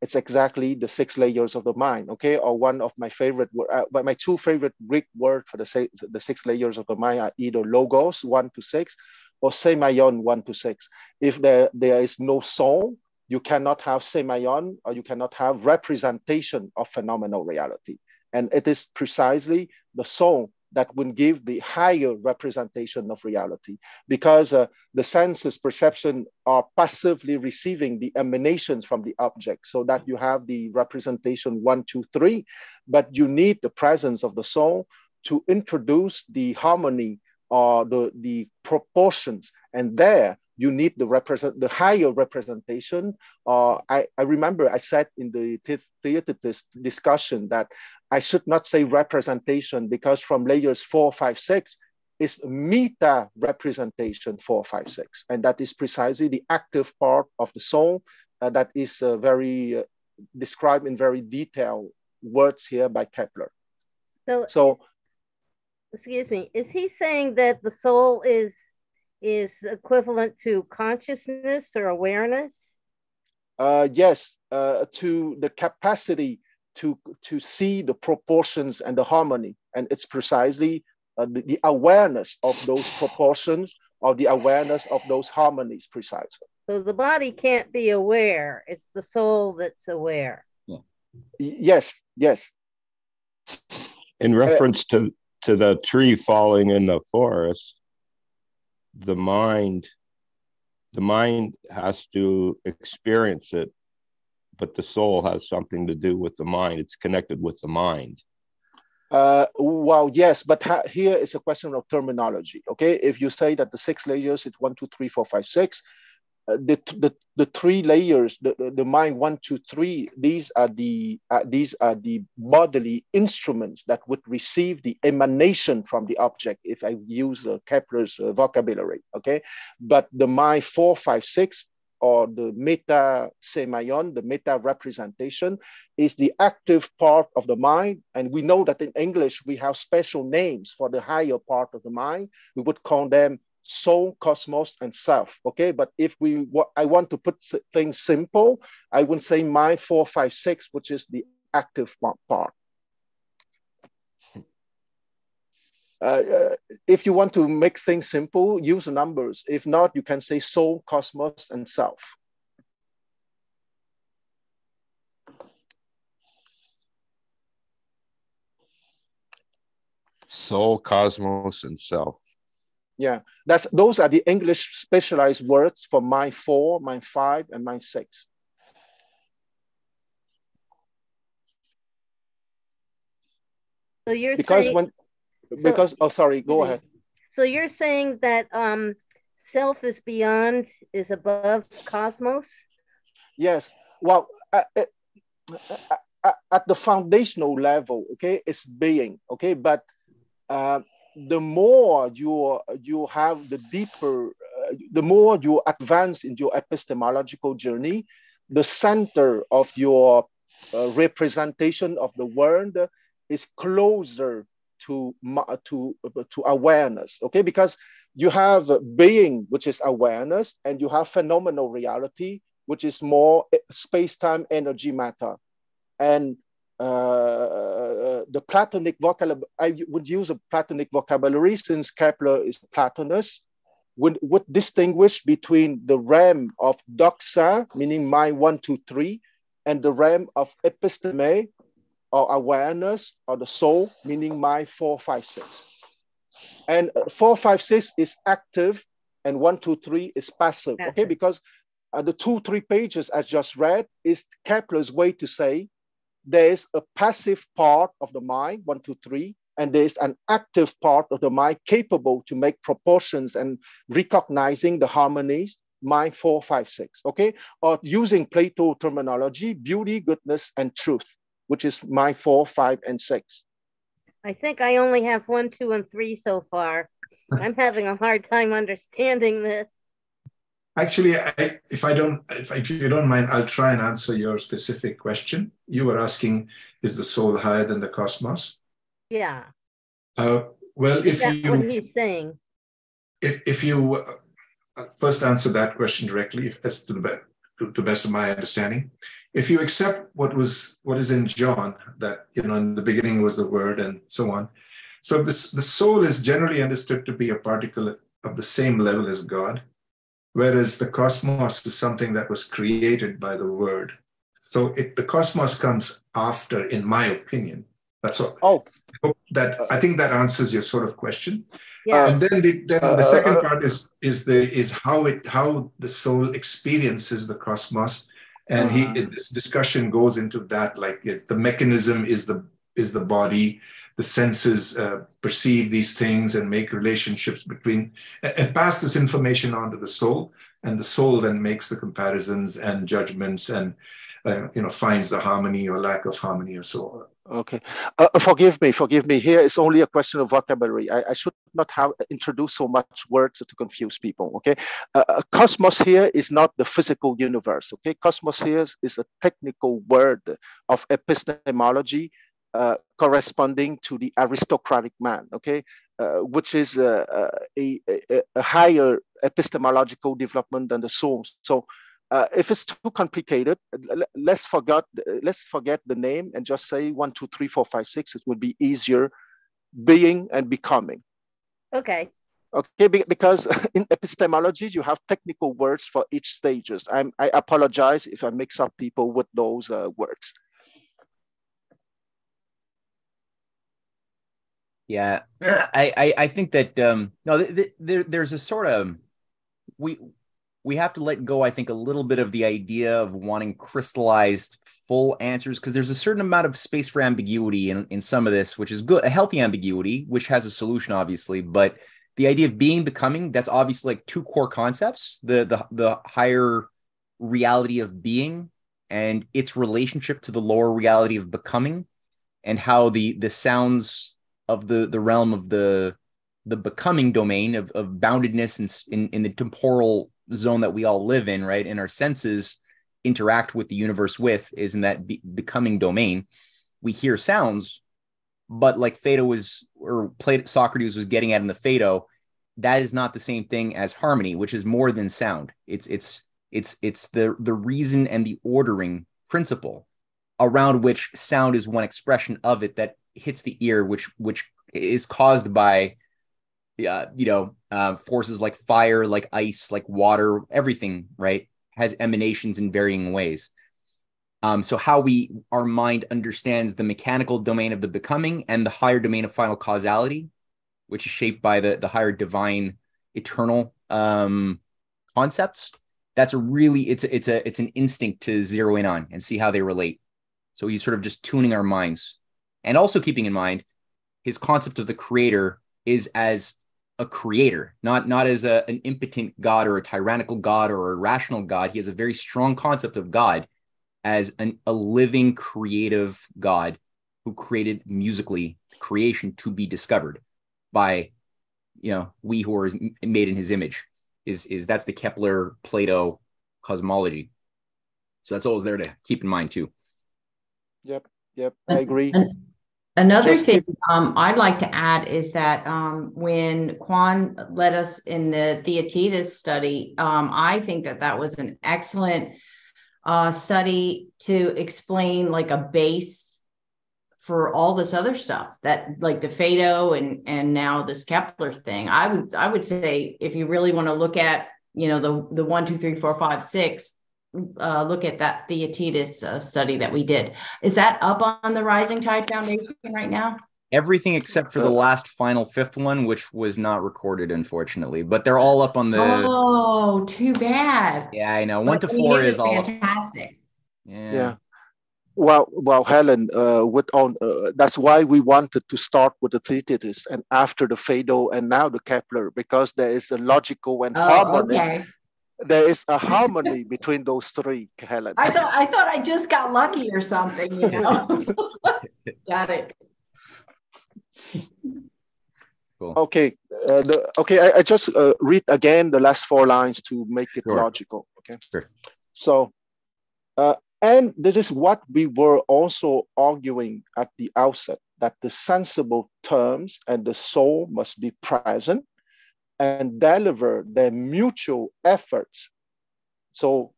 [SPEAKER 8] it's exactly the 6 layers of the mind, okay? Or one of my favorite, my 2 favorite Greek words for the 6 layers of the mind are either logos 1 to 6 or semaion 1 to 6. If there is no soul, you cannot have semaion, or you cannot have representation of phenomenal reality. And it is precisely the soul that will give the higher representation of reality, because the senses perception are passively receiving the emanations from the object, so that you have the representation 1, 2, 3, but you need the presence of the soul to introduce the harmony or the proportions, and there you need the higher representation. I remember I said in the theater discussion that I should not say representation, because from layers 4, 5, 6 is meta representation 4, 5, 6. And that is precisely the active part of the soul that is very described in very detailed words here by Kepler. So
[SPEAKER 2] excuse me, is he saying that the soul is equivalent to consciousness or awareness?
[SPEAKER 8] Yes, to the capacity to see the proportions and the harmony. And it's precisely the awareness of those proportions, or the awareness of those harmonies, precisely.
[SPEAKER 2] So the body can't be aware, it's the soul that's aware.
[SPEAKER 8] Yeah. Yes.
[SPEAKER 10] In reference to the tree falling in the forest, the mind has to experience it, but the soul has something to do with the mind. It's connected with the mind.
[SPEAKER 8] Well, yes, but here is a question of terminology. Okay, if you say that the 6 layers, it's 1, 2, 3, 4, 5, 6. The 3 layers, the mind 1, 2, 3. These are the bodily instruments that would receive the emanation from the object, if I use Kepler's vocabulary. Okay, but the mind 4, 5, 6, or the meta semaion, the meta representation, is the active part of the mind. And we know that in English we have special names for the higher part of the mind. We would call them soul, cosmos, and self. Okay, but if I want to put things simple, I would say mind 4, 5, 6, which is the active part. If you want to make things simple, use numbers. If not, you can say soul, cosmos, and self.
[SPEAKER 10] Soul, cosmos, and self.
[SPEAKER 8] Yeah, those are the English specialized words for mind 4, mind 5, and mind 6.
[SPEAKER 2] So you're
[SPEAKER 8] Because
[SPEAKER 2] saying,
[SPEAKER 8] oh, sorry, go ahead.
[SPEAKER 2] So you're saying that self is beyond, is above cosmos?
[SPEAKER 8] Yes. Well, at the foundational level, okay, it's being, okay, but the more you have the deeper, the more you advance in your epistemological journey, the center of your representation of the world is closer to awareness, okay? Because you have being, which is awareness, and you have phenomenal reality, which is more space-time, energy, matter. And the Platonic vocabulary, I would use a Platonic vocabulary since Kepler is Platonist, would distinguish between the realm of doxa, meaning mind 1, 2, 3, and the realm of episteme, or awareness, or the soul, meaning mind 4, 5, 6. And 4, 5, 6 is active, and 1, 2, 3 is passive, okay? Because the 2, 3 pages as just read is Kepler's way to say there is a passive part of the mind, 1, 2, 3, and there is an active part of the mind capable to make proportions and recognizing the harmonies, mind 4, 5, 6, okay? Or using Plato terminology, beauty, goodness, and truth, which is mind 4, 5, and 6.
[SPEAKER 2] I think I only have 1, 2, and 3 so far. I'm having a hard time understanding this.
[SPEAKER 7] Actually, if you don't mind, I'll try and answer your specific question. You were asking, is the soul higher than the cosmos?
[SPEAKER 2] Yeah.
[SPEAKER 7] Well, if
[SPEAKER 2] That's
[SPEAKER 7] you,
[SPEAKER 2] what he's saying.
[SPEAKER 7] if you first answer that question directly, if that's to the best of my understanding, if you accept what is in John, that in the beginning was the Word and so on. So the soul is generally understood to be a particle of the same level as God, whereas the cosmos is something that was created by the Word. So the cosmos comes after, in my opinion. That's all.
[SPEAKER 8] Oh,
[SPEAKER 7] I think that answers your sort of question.
[SPEAKER 2] Yeah.
[SPEAKER 7] And then the second part is how the soul experiences the cosmos, and this discussion goes into that, like the mechanism is the body, the senses perceive these things and make relationships between, and pass this information on to the soul, and the soul then makes the comparisons and judgments and finds the harmony or lack of harmony or so on.
[SPEAKER 8] Okay. Forgive me. Here it's only a question of vocabulary. I should not have introduced so much words to confuse people, okay? Cosmos here is not the physical universe, okay? Cosmos here is a technical word of epistemology corresponding to the aristocratic man, okay? Which is a higher epistemological development than the soul. So if it's too complicated, let's forget the name and just say 1, 2, 3, 4, 5, 6. It would be easier. Being and becoming.
[SPEAKER 2] Okay.
[SPEAKER 8] Okay, because in epistemology you have technical words for each stages. I apologize if I mix up people with those words.
[SPEAKER 1] Yeah, I think that no, there's a sort of we have to let go, I think, a little bit of the idea of wanting crystallized full answers, because there's a certain amount of space for ambiguity in some of this, which is good, a healthy ambiguity, which has a solution, obviously. But the idea of being, becoming, that's obviously like two core concepts, the higher reality of being and its relationship to the lower reality of becoming, and how the sounds of the realm of the becoming domain of boundedness in the temporal zone that we all live in, right, and our senses interact with the universe with, is in that becoming domain. We hear sounds, but like Socrates was getting at in the Phaedo, that is not the same thing as harmony, which is more than sound. It's the reason and the ordering principle. around which sound is one expression of it that hits the ear, which is caused by forces like fire, like ice, like water, everything, right, has emanations in varying ways. So how our mind understands the mechanical domain of the becoming and the higher domain of final causality, which is shaped by the higher divine eternal concepts. That's it's an instinct to zero in on and see how they relate. So he's sort of just tuning our minds, and also keeping in mind his concept of the creator is as a creator, not as an impotent God or a tyrannical God or a rational God. He has a very strong concept of God as a living, creative God who created musically creation to be discovered by, we who are made in his image. That's the Kepler Plato cosmology. So that's always there to keep in mind too.
[SPEAKER 8] Yep, I agree.
[SPEAKER 4] Another
[SPEAKER 8] Just
[SPEAKER 4] thing
[SPEAKER 8] keep-
[SPEAKER 4] I'd like to add is that when Quan led us in the Theaetetus study, I think that was an excellent study to explain like a base for all this other stuff, that like the Phaedo and now this Kepler thing. I would say if you really want to look at the 1, 2, 3, 4, 5, 6. Look at that Theaetetus study that we did. Is that up on the Rising Tide Foundation right now?
[SPEAKER 1] Everything except for the last final fifth one, which was not recorded, unfortunately. But they're all up on the.
[SPEAKER 4] Oh, too bad.
[SPEAKER 1] Yeah, I know.
[SPEAKER 4] But
[SPEAKER 1] 1 to 4 is all.
[SPEAKER 4] Fantastic.
[SPEAKER 1] Yeah.
[SPEAKER 8] Well, Helen, that's why we wanted to start with the Theaetetus and after the Phaedo and now the Kepler, because there is a logical and harmony.
[SPEAKER 4] Okay.
[SPEAKER 8] There is a harmony between those three, Helen.
[SPEAKER 4] I thought I just got lucky or something, Got it.
[SPEAKER 1] Cool.
[SPEAKER 8] Okay. I just read again the last 4 lines to make it logical. Okay.
[SPEAKER 1] Sure.
[SPEAKER 8] So, and this is what we were also arguing at the outset, that the sensible terms and the soul must be present and deliver their mutual efforts. So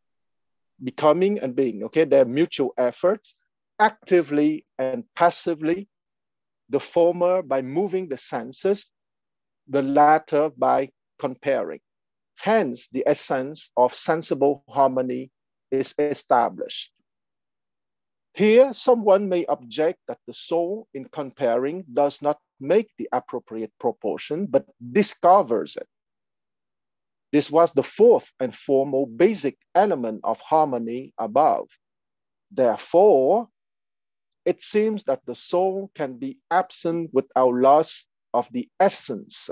[SPEAKER 8] becoming and being, okay, their mutual efforts actively and passively, the former by moving the senses, the latter by comparing. Hence, the essence of sensible harmony is established. Here, someone may object that the soul in comparing does not make the appropriate proportion, but discovers it. This was the 4th and foremost basic element of harmony above. Therefore, it seems that the soul can be absent without loss of the essence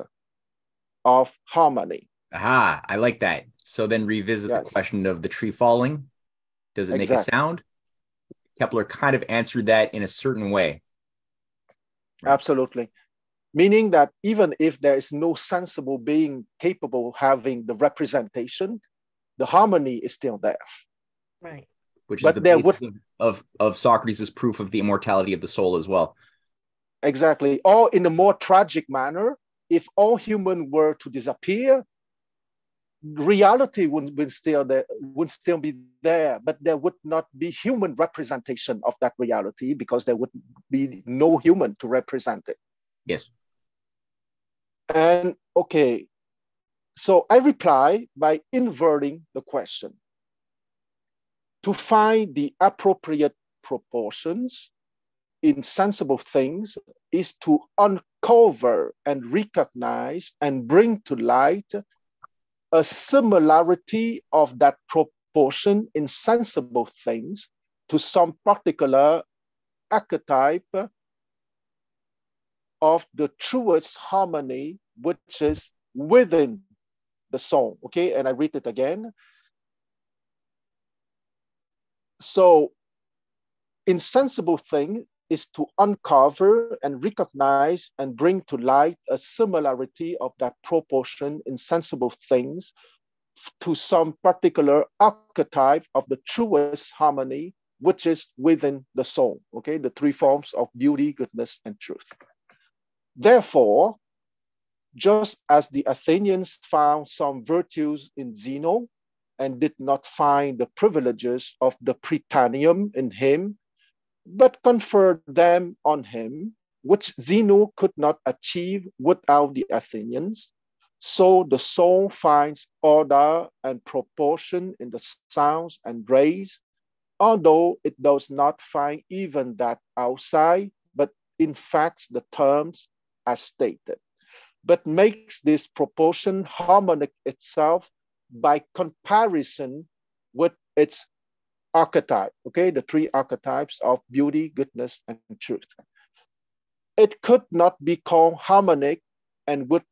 [SPEAKER 8] of harmony.
[SPEAKER 1] Aha, I like that. So then revisit the question of the tree falling. Does it make a sound? Kepler kind of answered that in a certain way.
[SPEAKER 8] Right? Absolutely. Meaning that even if there is no sensible being capable of having the representation, the harmony is still there.
[SPEAKER 2] Right.
[SPEAKER 1] Which is the basis of Socrates' proof of the immortality of the soul as well.
[SPEAKER 8] Exactly. Or in a more tragic manner, if all human were to disappear, reality would still be there, but there would not be human representation of that reality because there would be no human to represent it.
[SPEAKER 1] Yes.
[SPEAKER 8] And okay, so I reply by inverting the question. To find the appropriate proportions in sensible things is to uncover and recognize and bring to light a similarity of that proportion in sensible things to some particular archetype of the truest harmony, which is within the soul. Okay, and I read it again. So, insensible thing is to uncover and recognize and bring to light a similarity of that proportion in sensible things to some particular archetype of the truest harmony, which is within the soul. Okay, the 3 forms of beauty, goodness, and truth. Therefore, just as the Athenians found some virtues in Zeno and did not find the privileges of the Prytaneum in him, but conferred them on him, which Zeno could not achieve without the Athenians. So the soul finds order and proportion in the sounds and rays, although it does not find even that outside, but in fact the terms as stated, but makes this proportion harmonic itself by comparison with its archetype, okay, the three archetypes of beauty, goodness, and truth. It could not be called harmonic and would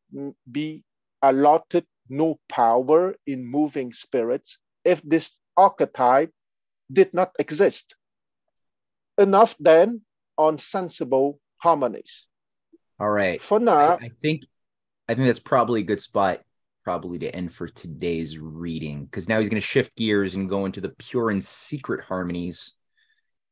[SPEAKER 8] be allotted no power in moving spirits if this archetype did not exist. Enough then on sensible harmonies.
[SPEAKER 1] All right.
[SPEAKER 8] For now,
[SPEAKER 1] I think that's probably a good spot probably to end for today's reading, because now he's going to shift gears and go into the pure and secret harmonies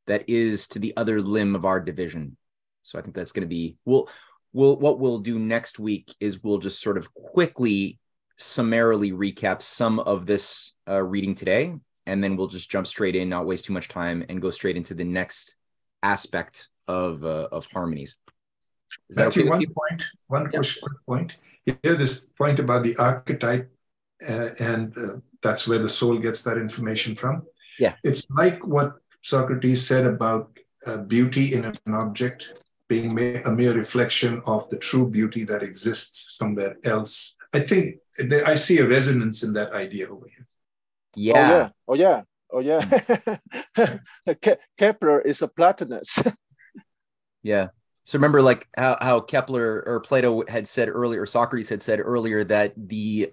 [SPEAKER 1] that is to the other limb of our division. So I think that's going to be, what we'll do next week is we'll just sort of quickly summarily recap some of this reading today, and then we'll just jump straight in, not waste too much time, and go straight into the next aspect of harmonies. Is that
[SPEAKER 7] Matthew,
[SPEAKER 1] okay?
[SPEAKER 7] one quick point. You hear this point about the archetype, and that's where the soul gets that information from.
[SPEAKER 1] Yeah.
[SPEAKER 7] It's like what Socrates said about beauty in an object being a mere reflection of the true beauty that exists somewhere else. I think I see a resonance in that idea over here.
[SPEAKER 1] Yeah.
[SPEAKER 8] Oh yeah. Kepler is a Platonist.
[SPEAKER 1] Yeah. So remember, like how Kepler or Plato had said earlier, or Socrates had said earlier, that the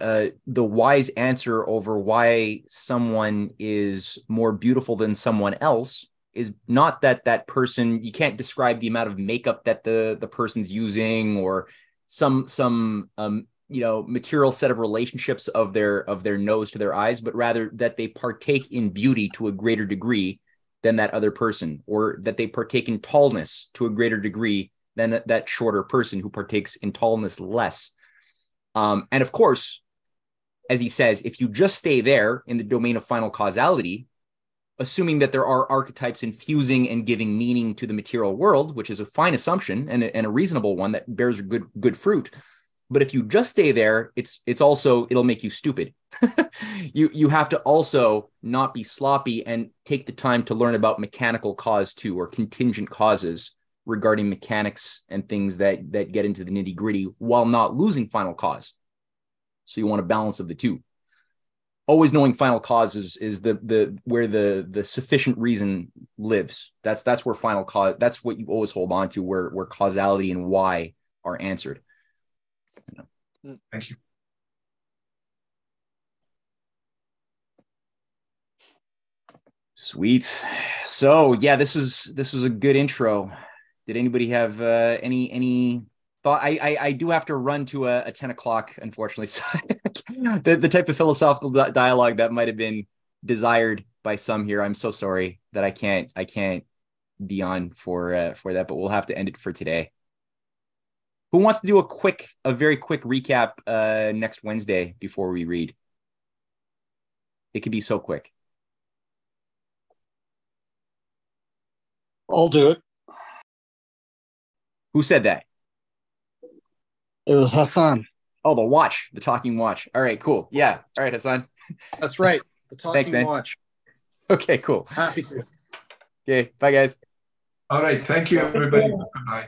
[SPEAKER 1] wise answer over why someone is more beautiful than someone else is not that person, you can't describe the amount of makeup that the person's using, or some material set of relationships of their nose to their eyes, but rather that they partake in beauty to a greater degree than that other person, or that they partake in tallness to a greater degree than that shorter person who partakes in tallness less. And of course, as he says, if you just stay there in the domain of final causality, assuming that there are archetypes infusing and giving meaning to the material world, which is a fine assumption and a reasonable one that bears good fruit. But if you just stay there, it'll make you stupid. You have to also not be sloppy and take the time to learn about mechanical cause too, or contingent causes regarding mechanics and things that get into the nitty gritty while not losing final cause. So you want a balance of the two. Always knowing final cause is the where the sufficient reason lives. That's where final cause, that's what you always hold on to, where causality and why are answered.
[SPEAKER 7] Thank you.
[SPEAKER 1] Sweet. So yeah, this was a good intro. Did anybody have any thought? I do have to run to a 10 o'clock, unfortunately. So the type of philosophical dialogue that might have been desired by some here, I'm so sorry that I can't be on for that, but we'll have to end it for today. Who wants to do a very quick recap next Wednesday before we read? It could be so quick.
[SPEAKER 3] I'll do it.
[SPEAKER 1] Who said that?
[SPEAKER 3] It was Hassan.
[SPEAKER 1] Oh, the talking watch. All right, cool. Yeah. All right, Hassan.
[SPEAKER 11] That's right. The talking
[SPEAKER 1] Thanks, man.
[SPEAKER 11] watch.
[SPEAKER 1] Okay, cool.
[SPEAKER 11] Happy to.
[SPEAKER 1] Okay, bye, guys.
[SPEAKER 7] All right. Thank you, everybody. Bye.